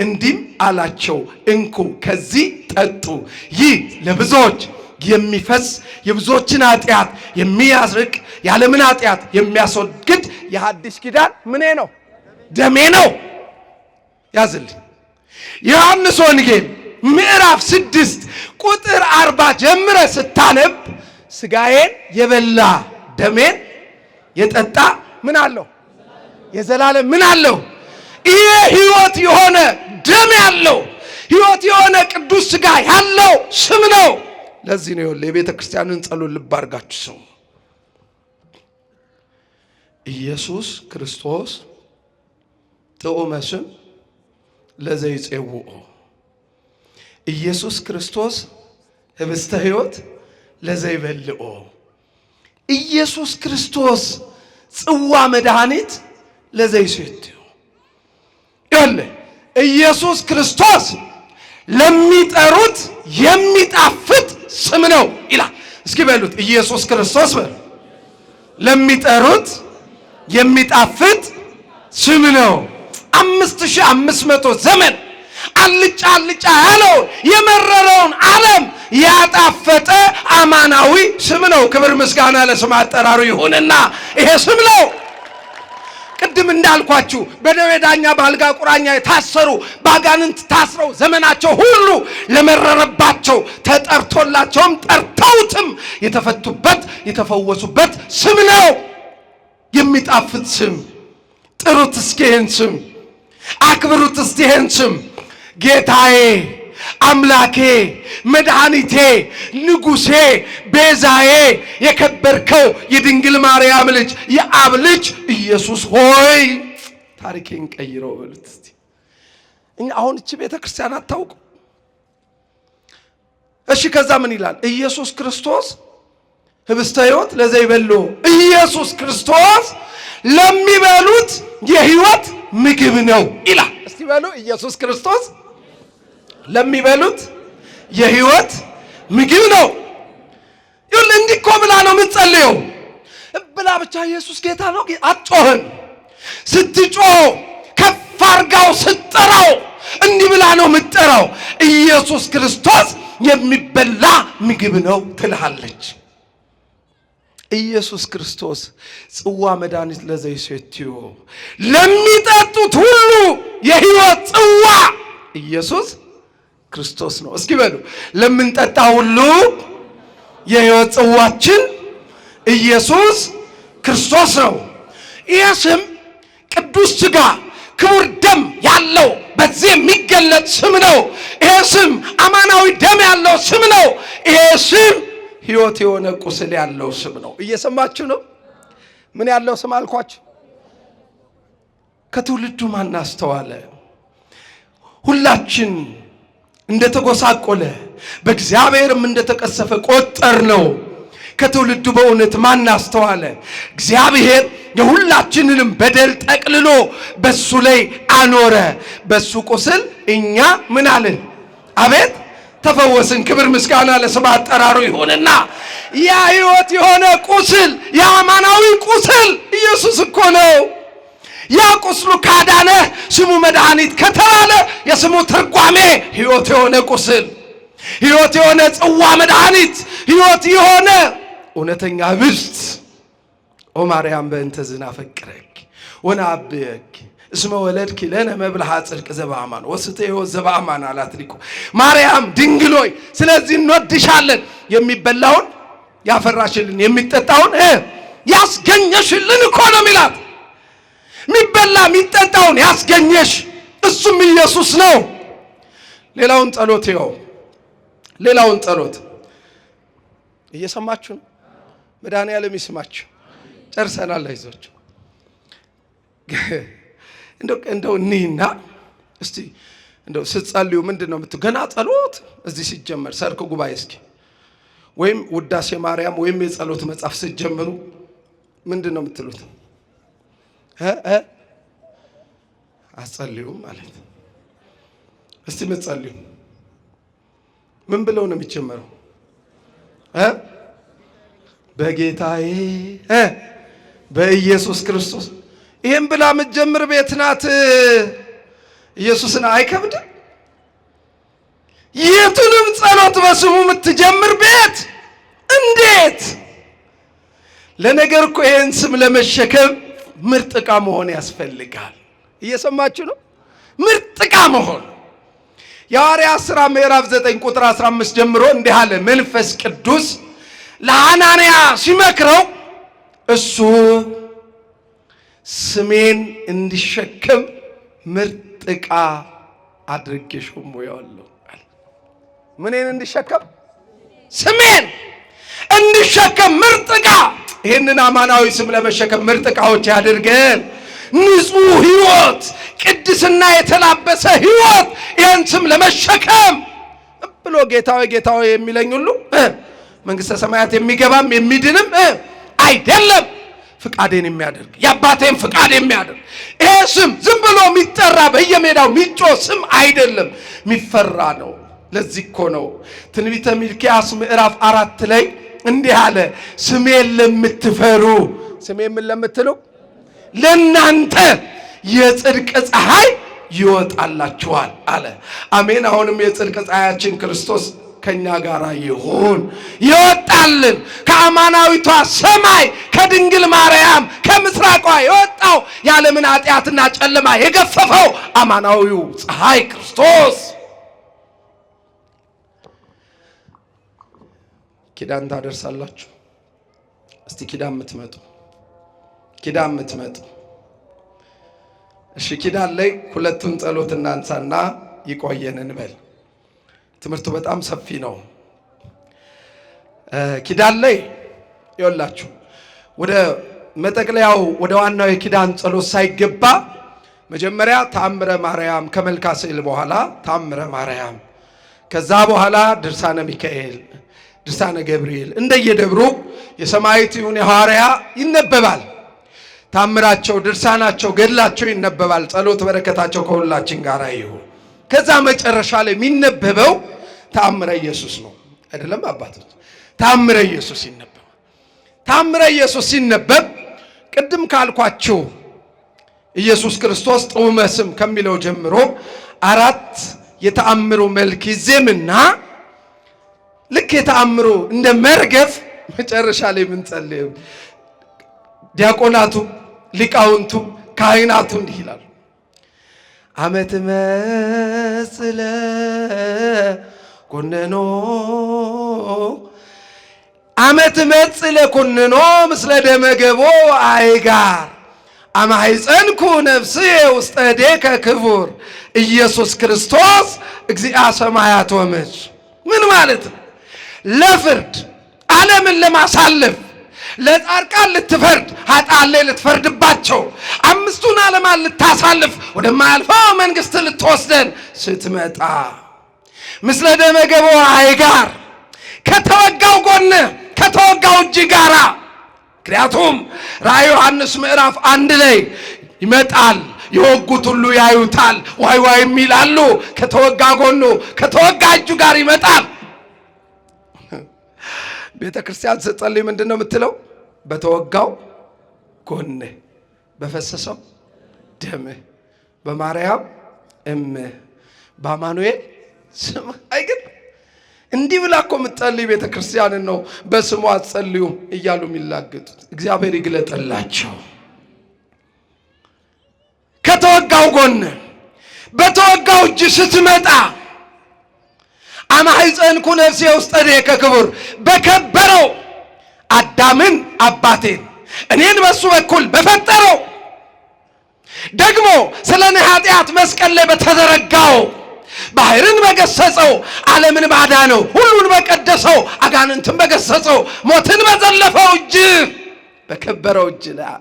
እንዲህም አላቸው፣ እንኩ ከዚህ ጠጡ፣ ይህ ለብዙዎች የሚፈስ የብዙዎችን ኃጢአት የሚያስርቅ የዓለምን ኃጢአት የሚያስወግድ የሐዲስ ኪዳን ምኔ ነው? ደሜ ነው። ያዝልኝ። ዮሐንስ ወንጌል ምዕራፍ 6 ቁጥር 40 ጀምረ ስታነብ ስጋዬን የበላ ደሜን የጠጣ ምን አለው? የዘላለም ምን አለው? ይሄ ሕይወት የሆነ ደም ያለው ሕይወት የሆነ ቅዱስ ስጋ ያለው ስም ነው። ለዚህ ነው የቤተ ክርስቲያንን ጸሎት ልብ አድርጋችሁ ሰው ኢየሱስ ክርስቶስ ጥዑመ ስም ለዘይጼውኦ፣ ኢየሱስ ክርስቶስ ህብስተ ሕይወት ለዘይበልኦ፣ ኢየሱስ ክርስቶስ ጽዋ መድኃኒት ለዘይሴትዮ። ይኸውልህ ኢየሱስ ክርስቶስ ለሚጠሩት የሚጣፍጥ ስም ነው ይላል። እስኪ በሉት ኢየሱስ ክርስቶስ በሉ። ለሚጠሩት የሚጣፍጥ ስም ነው። 5500 ዘመን አልጫ ያለውን የመረረውን ዓለም ያጣፈጠ አማናዊ ስም ነው። ክብር ምስጋና ለስም አጠራሩ ይሁንና ይሄ ስም ነው። ቅድም እንዳልኳችሁ በደዌ ዳኛ በአልጋ ቁራኛ የታሰሩ ባጋንንት ታስረው ዘመናቸው ሁሉ ለመረረባቸው ተጠርቶላቸውም ጠርተውትም የተፈቱበት የተፈወሱበት ስም ነው። የሚጣፍጥ ስም። ጥሩት እስኪ ይህን ስም፣ አክብሩት እስኪ ይህን ስም። ጌታዬ፣ አምላኬ፣ መድኃኒቴ፣ ንጉሴ፣ ቤዛዬ፣ የከበርከው የድንግል ማርያም ልጅ የአብ ልጅ ኢየሱስ ሆይ ታሪኬን ቀይረው በሉት እስቲ። አሁን እቺ ቤተ ክርስቲያን አታውቁ? እሺ ከዛ ምን ይላል? ኢየሱስ ክርስቶስ ህብስተ ሕይወት ለዘይበልዖ፣ ኢየሱስ ክርስቶስ ለሚበሉት የሕይወት ምግብ ነው ይላል። እስቲ በሉ ኢየሱስ ክርስቶስ ለሚበሉት የሕይወት ምግብ ነው። ይሁን እንዲህ እኮ ብላ ነው የምትጸልየው። ብላ ብቻ ኢየሱስ ጌታ ነው አትጮህም። ስትጮህ ከፍ አድርጋው ስትጠራው እንዲህ ብላ ነው የምትጠራው። ኢየሱስ ክርስቶስ የሚበላ ምግብ ነው ትላለች። ኢየሱስ ክርስቶስ ጽዋ መድኃኒት ለዘይሴትዮ ለሚጠጡት ሁሉ የሕይወት ጽዋ ኢየሱስ ክርስቶስ ነው። እስኪ በሉ ለምንጠጣ ሁሉ የሕይወት ጽዋችን ኢየሱስ ክርስቶስ ነው። ይህ ስም ቅዱስ ሥጋ ክቡር ደም ያለው በዚህ የሚገለጥ ስም ነው። ይሄ ስም አማናዊ ደም ያለው ስም ነው። ይሄ ስም ሕይወት የሆነ ቁስል ያለው ስም ነው። እየሰማችሁ ነው? ምን ያለው ስም አልኳችሁ? ከትውልዱ ማን አስተዋለ? ሁላችን እንደተጎሳቆለ በእግዚአብሔርም እንደተቀሰፈ ቆጠር ነው። ከትውልዱ በእውነት ማን አስተዋለ? እግዚአብሔር የሁላችንንም በደል ጠቅልሎ በሱ ላይ አኖረ። በሱ ቁስል እኛ ምን አለን? አቤት ተፈወስን። ክብር ምስጋና ለስም አጠራሩ ይሁንና ያ ሕይወት የሆነ ቁስል የአማናዊ ቁስል ኢየሱስ እኮ ነው። ያ ቁስሉ ካዳነ ስሙ መድኃኒት ከተባለ የስሙ ትርጓሜ ሕይወት የሆነ ቁስል፣ ሕይወት የሆነ ጽዋ መድኃኒት፣ ሕይወት የሆነ እውነተኛ ህብስት። ኦ ማርያም በእንተ ዝናፈቅረኪ ወነአብየኪ እስመ ወለድኪ ለነ መብልዐ ጽድቅ ዘበአማን ወስተ ሕይወት ዘበአማን አላት ሊቁ። ማርያም ድንግሎይ ስለዚህ እንወድሻለን። የሚበላውን ያፈራሽልን፣ የሚጠጣውን ያስገኘሽልን እኮ ነው የሚላት። የሚበላ የሚጠጣውን ያስገኘሽ እሱም ኢየሱስ ነው። ሌላውን ጸሎት ይኸው፣ ሌላውን ጸሎት እየሰማችሁ ነው? መድኃኒዓለም ይስማችሁ። ጨርሰናል። አይዟችሁ። እንደው እኒህና እስቲ እንደው ስትጸልዩ ምንድን ነው ገና ጸሎት እዚህ ሲጀመር ሰርክ ጉባኤ እስኪ ወይም ውዳሴ ማርያም ወይም የጸሎት መጽሐፍ ስትጀምሩ ምንድን ነው የምትሉት? አጸልዩም ማለት እስቲ ምትጸልዩ ምን ብለው ነው የሚጀመረው? በጌታዬ በኢየሱስ ክርስቶስ። ይሄን ብላ የምትጀምር ቤት ናት። ኢየሱስን አይከብድም? የቱንም ጸሎት በስሙ የምትጀምር ቤት እንዴት! ለነገር እኮ ይሄን ስም ለመሸከም ምርጥ ዕቃ መሆን ያስፈልጋል። እየሰማችሁ ነው? ምርጥ ዕቃ መሆን። የሐዋርያት ሥራ ምዕራፍ 9 ቁጥር 15 ጀምሮ እንዲህ አለ። መንፈስ ቅዱስ ለሐናንያ ሲመክረው እሱ ስሜን እንዲሸከም ምርጥ ዕቃ አድርጌ ሾሜዋለሁ። ምንን እንዲሸከም? ስሜን እንዲሸከም ምርጥ ዕቃ። ይህንን አማናዊ ስም ለመሸከም ምርጥ ዕቃዎች ያድርገን። ንጹሕ ሕይወት፣ ቅድስና የተላበሰ ሕይወት ይህን ስም ለመሸከም ብሎ ጌታዊ ጌታዊ የሚለኝ ሁሉ መንግሥተ ሰማያት የሚገባም የሚድንም አይደለም፣ ፍቃዴን የሚያደርግ የአባቴን ፍቃድ የሚያደርግ። ይሄ ስም ዝም ብሎ የሚጠራ በየሜዳው የሚጮህ ስም አይደለም፣ የሚፈራ ነው። ለዚህ እኮ ነው ትንቢተ ሚልክያስ ምዕራፍ 4 ላይ እንዲህ አለ፣ ስሜን ለምትፈሩ ስሜን ምን ለምትሉ ለእናንተ የጽድቅ ፀሐይ ይወጣላችኋል አለ። አሜን። አሁንም የጽድቅ ፀሐያችን ክርስቶስ ከኛ ጋር ይሁን፣ ይወጣልን። ከአማናዊቷ ሰማይ ከድንግል ማርያም ከምስራቋ የወጣው የዓለምን ኃጢአትና ጨለማ የገፈፈው አማናዊው ፀሐይ ክርስቶስ። ኪዳን ታደርሳላችሁ? እስቲ ኪዳን የምትመጡ እሺ፣ ኪዳን ላይ ሁለቱን ጸሎት እናንሳና ይቆየን እንበል። ትምህርቱ በጣም ሰፊ ነው። ኪዳን ላይ ይወላችሁ ወደ መጠቅለያው ወደ ዋናው የኪዳን ጸሎት ሳይገባ መጀመሪያ ተአምረ ማርያም ከመልካ ስዕል በኋላ ተአምረ ማርያም፣ ከዛ በኋላ ድርሳነ ሚካኤል፣ ድርሳነ ገብርኤል እንደየደብሩ የሰማዕት ይሁን የሐዋርያ ይነበባል። ታምራቸው፣ ድርሳናቸው፣ ገድላቸው ይነበባል። ጸሎት በረከታቸው ከሁላችን ጋር ይሁን። ከዛ መጨረሻ ላይ የሚነበበው ተአምረ ኢየሱስ ነው አይደለም አባቶች? ተአምረ ኢየሱስ ይነበባል። ተአምረ ኢየሱስ ሲነበብ ቅድም ካልኳችሁ ኢየሱስ ክርስቶስ ጥዑመ ስም ከሚለው ጀምሮ 4 የተአምሩ መልክ ይዜምና ልክ የተአምሮ እንደ መርገፍ መጨረሻ ላይ ምን ጸልየው ዲያቆናቱ ሊቃውንቱ ካህናቱ እንዲህ ይላሉ አመት መስለ ኮነኖ አመት መስለ ኮነኖ ምስለ ደመገቦ አይጋር አማይጸንኩ ነፍስዬ ውስጥ እዴከ ክቡር ኢየሱስ ክርስቶስ እግዚአ ሰማያት ወምድር ምን ማለት ነው ለፍርድ ዓለምን ለማሳለፍ ለጻድቃን ልትፈርድ ኃጥአን ላይ ልትፈርድባቸው አምስቱን ዓለማት ልታሳልፍ ወደማያልፈው መንግስት ልትወስደን ስትመጣ ምስለ ደመገቦ አይጋር ከተወጋው ጎን ከተወጋው እጅ ጋራ ምክንያቱም ራእየ ዮሐንስ ምዕራፍ 1 ላይ ይመጣል የወጉት ሁሉ ያዩታል ዋይ ዋይ ይላሉ ከተወጋ ጎኑ ከተወጋ እጁ ጋር ይመጣል ቤተ ክርስቲያን ስትጸልይ ምንድነው የምትለው በተወጋው ጎን በፈሰሰው ደም በማርያም በአማኑኤል ስም አይገር እንዲህ ብላ እኮ የምትጸልይ ቤተ ክርስቲያንን ነው በስሙ አትጸልዩ እያሉ የሚላገጡት እግዚአብሔር ይግለጥላቸው ከተወጋው ጎን በተወጋው እጅ ስትመጣ አማይጸንኩ ነፍሴ ውስጥ እዴከ ክቡር በከበረው አዳምን አባቴን እኔን በሱ በኩል በፈጠረው ደግሞ ስለኔ ኃጢአት መስቀል ላይ በተዘረጋው ባህርን በገሰጸው ዓለምን ባዳነው ሁሉን በቀደሰው አጋንንትን በገሰጸው ሞትን በዘለፈው እጅ በከበረው እጅ ላይ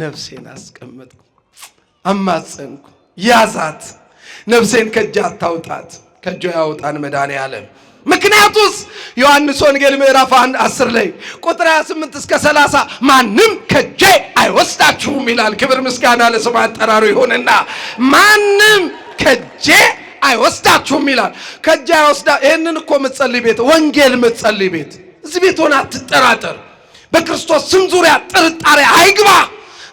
ነፍሴን አስቀመጥኩ አማጸንኩ ያዛት ነፍሴን ከእጅ አታውጣት ከእጁ ያውጣን መድኃኔዓለም ምክንያቱስ ዮሐንስ ወንጌል ምዕራፍ 10 ላይ ቁጥር 28 እስከ 30 ማንም ከእጄ አይወስዳችሁም ይላል ክብር ምስጋና ለስሙ አጠራሩ ይሁንና ማንም ከእጄ አይወስዳችሁም ይላል ከእጄ አይወስዳ ይሄንን እኮ ምትጸልይ ቤት ወንጌል ምትጸልይ ቤት እዚህ ቤት ሆነ አትጠራጠር በክርስቶስ ስም ዙሪያ ጥርጣሬ አይግባ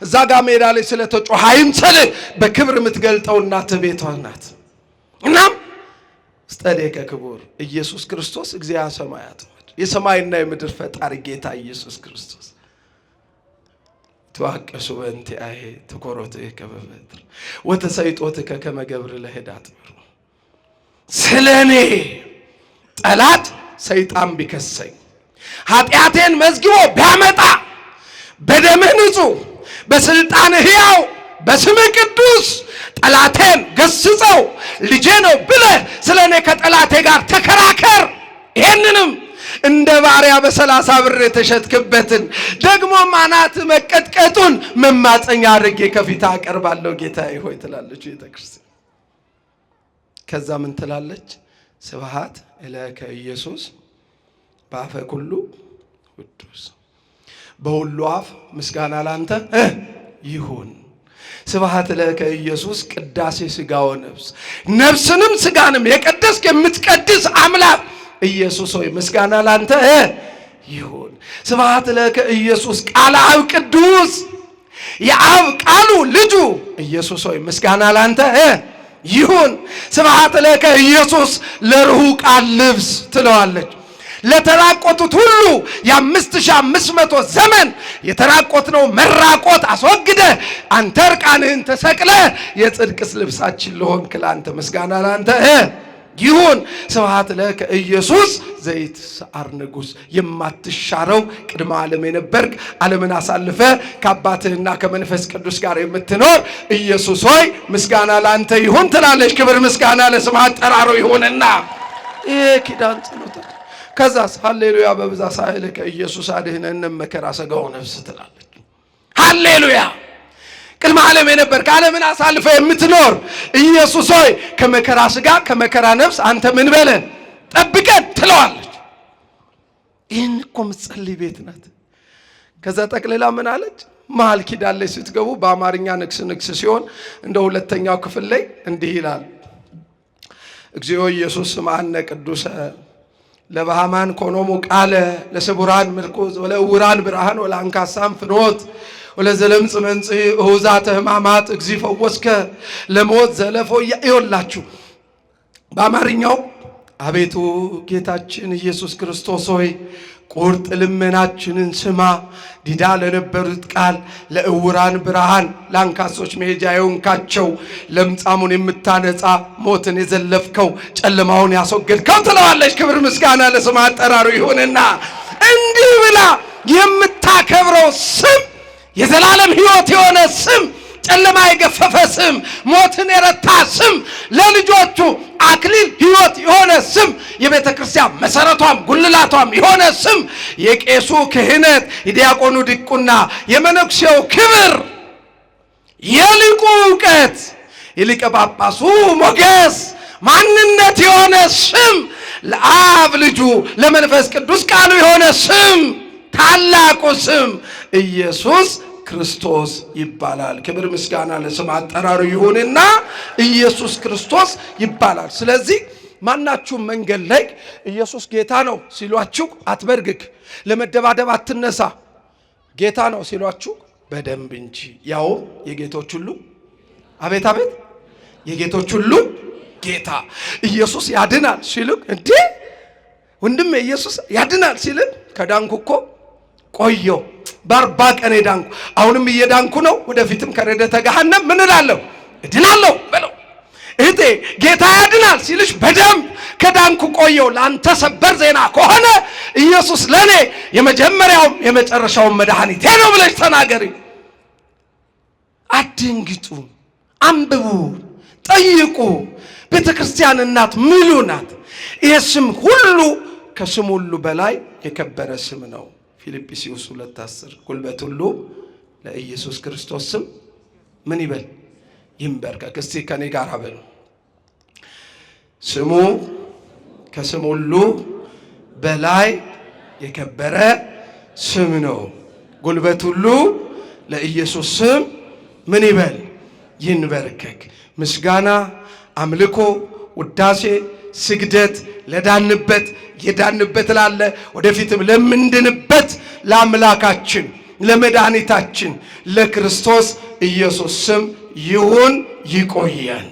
እዛ ጋር ሜዳ ላይ ስለተጮህ አይምሰል በክብር የምትገልጠው እናት ቤቷ ናት እናም እዴከ ክቡር ኢየሱስ ክርስቶስ እግዚአ ሰማያት የሰማይና የምድር ፈጣሪ ጌታ ኢየሱስ ክርስቶስ ተዋቀሱ በእንቲአየ ተኮሮትከ በበትር ወተሰይጦትከ ከመ ገብር ለህዳት ስለኔ ጠላት ሰይጣን ቢከሰኝ ኃጢአቴን መዝግቦ ቢያመጣ በደምህ ንጹህ በስልጣንህ ሕያው በስምህ ቅዱስ ጠላቴን ገስጸው ልጄ ነው ብለህ ስለኔ ከጠላቴ ጋር ተከራከር ይሄንንም እንደ ባሪያ በ30 ብር የተሸጥክበትን ደግሞ ማናት መቀጥቀጡን መማፀኛ አድርጌ ከፊት አቀርባለሁ ጌታዬ ሆይ ትላለች ቤተ ክርስቲያን ከዛ ምን ትላለች ስብሐት ለከ ኢየሱስ በአፈ ኩሉ ቅዱስ በሁሉ አፍ ምስጋና ላንተ ይሁን ስብሐት ለከ ኢየሱስ ቅዳሴ ሥጋው ነፍስንም ሥጋንም የቀደስክ የምትቀድስ አምላክ ኢየሱስ ሆይ ምስጋና ላንተ ይሁን ስብሐት ለከ ኢየሱስ ቃለ አብ ቅዱስ የአብ ቃሉ ልጁ ኢየሱስ ሆይ ምስጋና ላንተ ይሁን ስብሐት ለከ ኢየሱስ ለርሁቃን ልብስ ትለዋለች ለተራቆቱት ሁሉ የ5500 ዘመን የተራቆትነው መራቆት አስወግደ አንተ እርቃንህን ተሰቅለ የጽድቅስ ልብሳችን ለሆንክ ላንተ ምስጋና ላንተ ይሁን ስብሐት ለከ ኢየሱስ ዘይትሰዓር ንጉሥ የማትሻረው ቅድመ ዓለም የነበርክ ዓለምን አሳልፈ ከአባትህና ከመንፈስ ቅዱስ ጋር የምትኖር ኢየሱስ ሆይ ምስጋና ላንተ ይሁን ትላለች ክብር ምስጋና ለስሙ አጠራሩ ይሁንና ይሄ ኪዳን ጸሎት ከዛስ ሃሌሉያ በብዛ ሳይልከ ኢየሱስ አድህነን መከራ ሰጋው ነፍስ ትላለች ሃሌሉያ ቅድመ ዓለም የነበርክ ዓለምን አሳልፈ የምትኖር ኢየሱስ ሆይ ከመከራ ስጋ ከመከራ ነፍስ አንተ ምን በለን ጠብቀን ትለዋለች ይህን እኮ ምትጸልይ ቤት ናት ከዛ ጠቅልላ ምን አለች መሃል ኪዳን ላይ ስትገቡ በአማርኛ ንክስ ሲሆን እንደ ሁለተኛው ክፍል ላይ እንዲህ ይላል እግዚኦ ኢየሱስ ማነ ቅዱሰ ለባህማን ኮኖሙ ቃለ ለስቡራን ምልኩዝ ወለውራን ብርሃን ወለአንካሳም ፍኖት ወለዘለምጽ መንጽእ እሁዛተ ሕማማት እግዚእ ፈወስከ ለሞት ዘለፎ ይወላችሁ በአማርኛው አቤቱ ጌታችን ኢየሱስ ክርስቶስ ሆይ ቁርጥ ልመናችንን ስማ። ዲዳ ለነበሩት ቃል፣ ለእውራን ብርሃን፣ ለአንካሶች መሄጃ የሆንካቸው፣ ለምጻሙን የምታነጻ፣ ሞትን የዘለፍከው፣ ጨለማውን ያስወገድከው ትለዋለች። ክብር ምስጋና ለስም አጠራሩ ይሁንና እንዲህ ብላ የምታከብረው ስም የዘላለም ሕይወት የሆነ ስም፣ ጨለማ የገፈፈ ስም፣ ሞትን የረታ ስም፣ ለልጆቹ አክሊል ሕይወት የሆነ ስም፣ የቤተ ክርስቲያን መሰረቷም ጉልላቷም የሆነ ስም፣ የቄሱ ክህነት፣ የዲያቆኑ ድቁና፣ የመነኩሴው ክብር፣ የሊቁ ዕውቀት፣ የሊቀ ጳጳሱ ሞገስ ማንነት የሆነ ስም፣ ለአብ ልጁ ለመንፈስ ቅዱስ ቃሉ የሆነ ስም፣ ታላቁ ስም ኢየሱስ ክርስቶስ ይባላል። ክብር ምስጋና ለስም አጠራሩ ይሁንና ኢየሱስ ክርስቶስ ይባላል። ስለዚህ ማናችሁም መንገድ ላይ ኢየሱስ ጌታ ነው ሲሏችሁ አትበርግግ፣ ለመደባደብ አትነሳ። ጌታ ነው ሲሏችሁ በደንብ እንጂ ያው የጌቶች ሁሉ አቤት አቤት የጌቶች ሁሉ ጌታ ኢየሱስ ያድናል ሲሉክ እንዴ ወንድም ኢየሱስ ያድናል ሲልክ ከዳንኩ እኮ ቆየው በ40 ቀን ዳንኩ፣ አሁንም እየዳንኩ ነው፣ ወደፊትም ከረደተ ገሃነም ምን እላለሁ እድናለሁ በለው። እህቴ ጌታ ያድናል ሲልሽ በደንብ ከዳንኩ ቆየው። ላንተ ሰበር ዜና ከሆነ ኢየሱስ ለኔ የመጀመሪያውም የመጨረሻውም መድኃኒቴ ነው ብለሽ ተናገሪ። አትንግጡ፣ አንብቡ፣ ጠይቁ። ቤተ ክርስቲያን እናት ምሉ ናት። ይሄ ስም ሁሉ ከስም ሁሉ በላይ የከበረ ስም ነው። ፊልጵስዩስ 2:10 ጉልበት ሁሉ ለኢየሱስ ክርስቶስ ስም ምን ይበል ይንበርከክ። እስቲ ከኔ ጋር በሉ። ስሙ ከስም ሁሉ በላይ የከበረ ስም ነው። ጉልበት ሁሉ ለኢየሱስ ስም ምን ይበል ይንበርከክ። ምስጋና፣ አምልኮ፣ ውዳሴ፣ ስግደት ለዳንበት የዳንበት ላለ ወደፊትም ለምንድንበት ለአምላካችን ለመድኃኒታችን ለክርስቶስ ኢየሱስ ስም ይሁን። ይቆየን።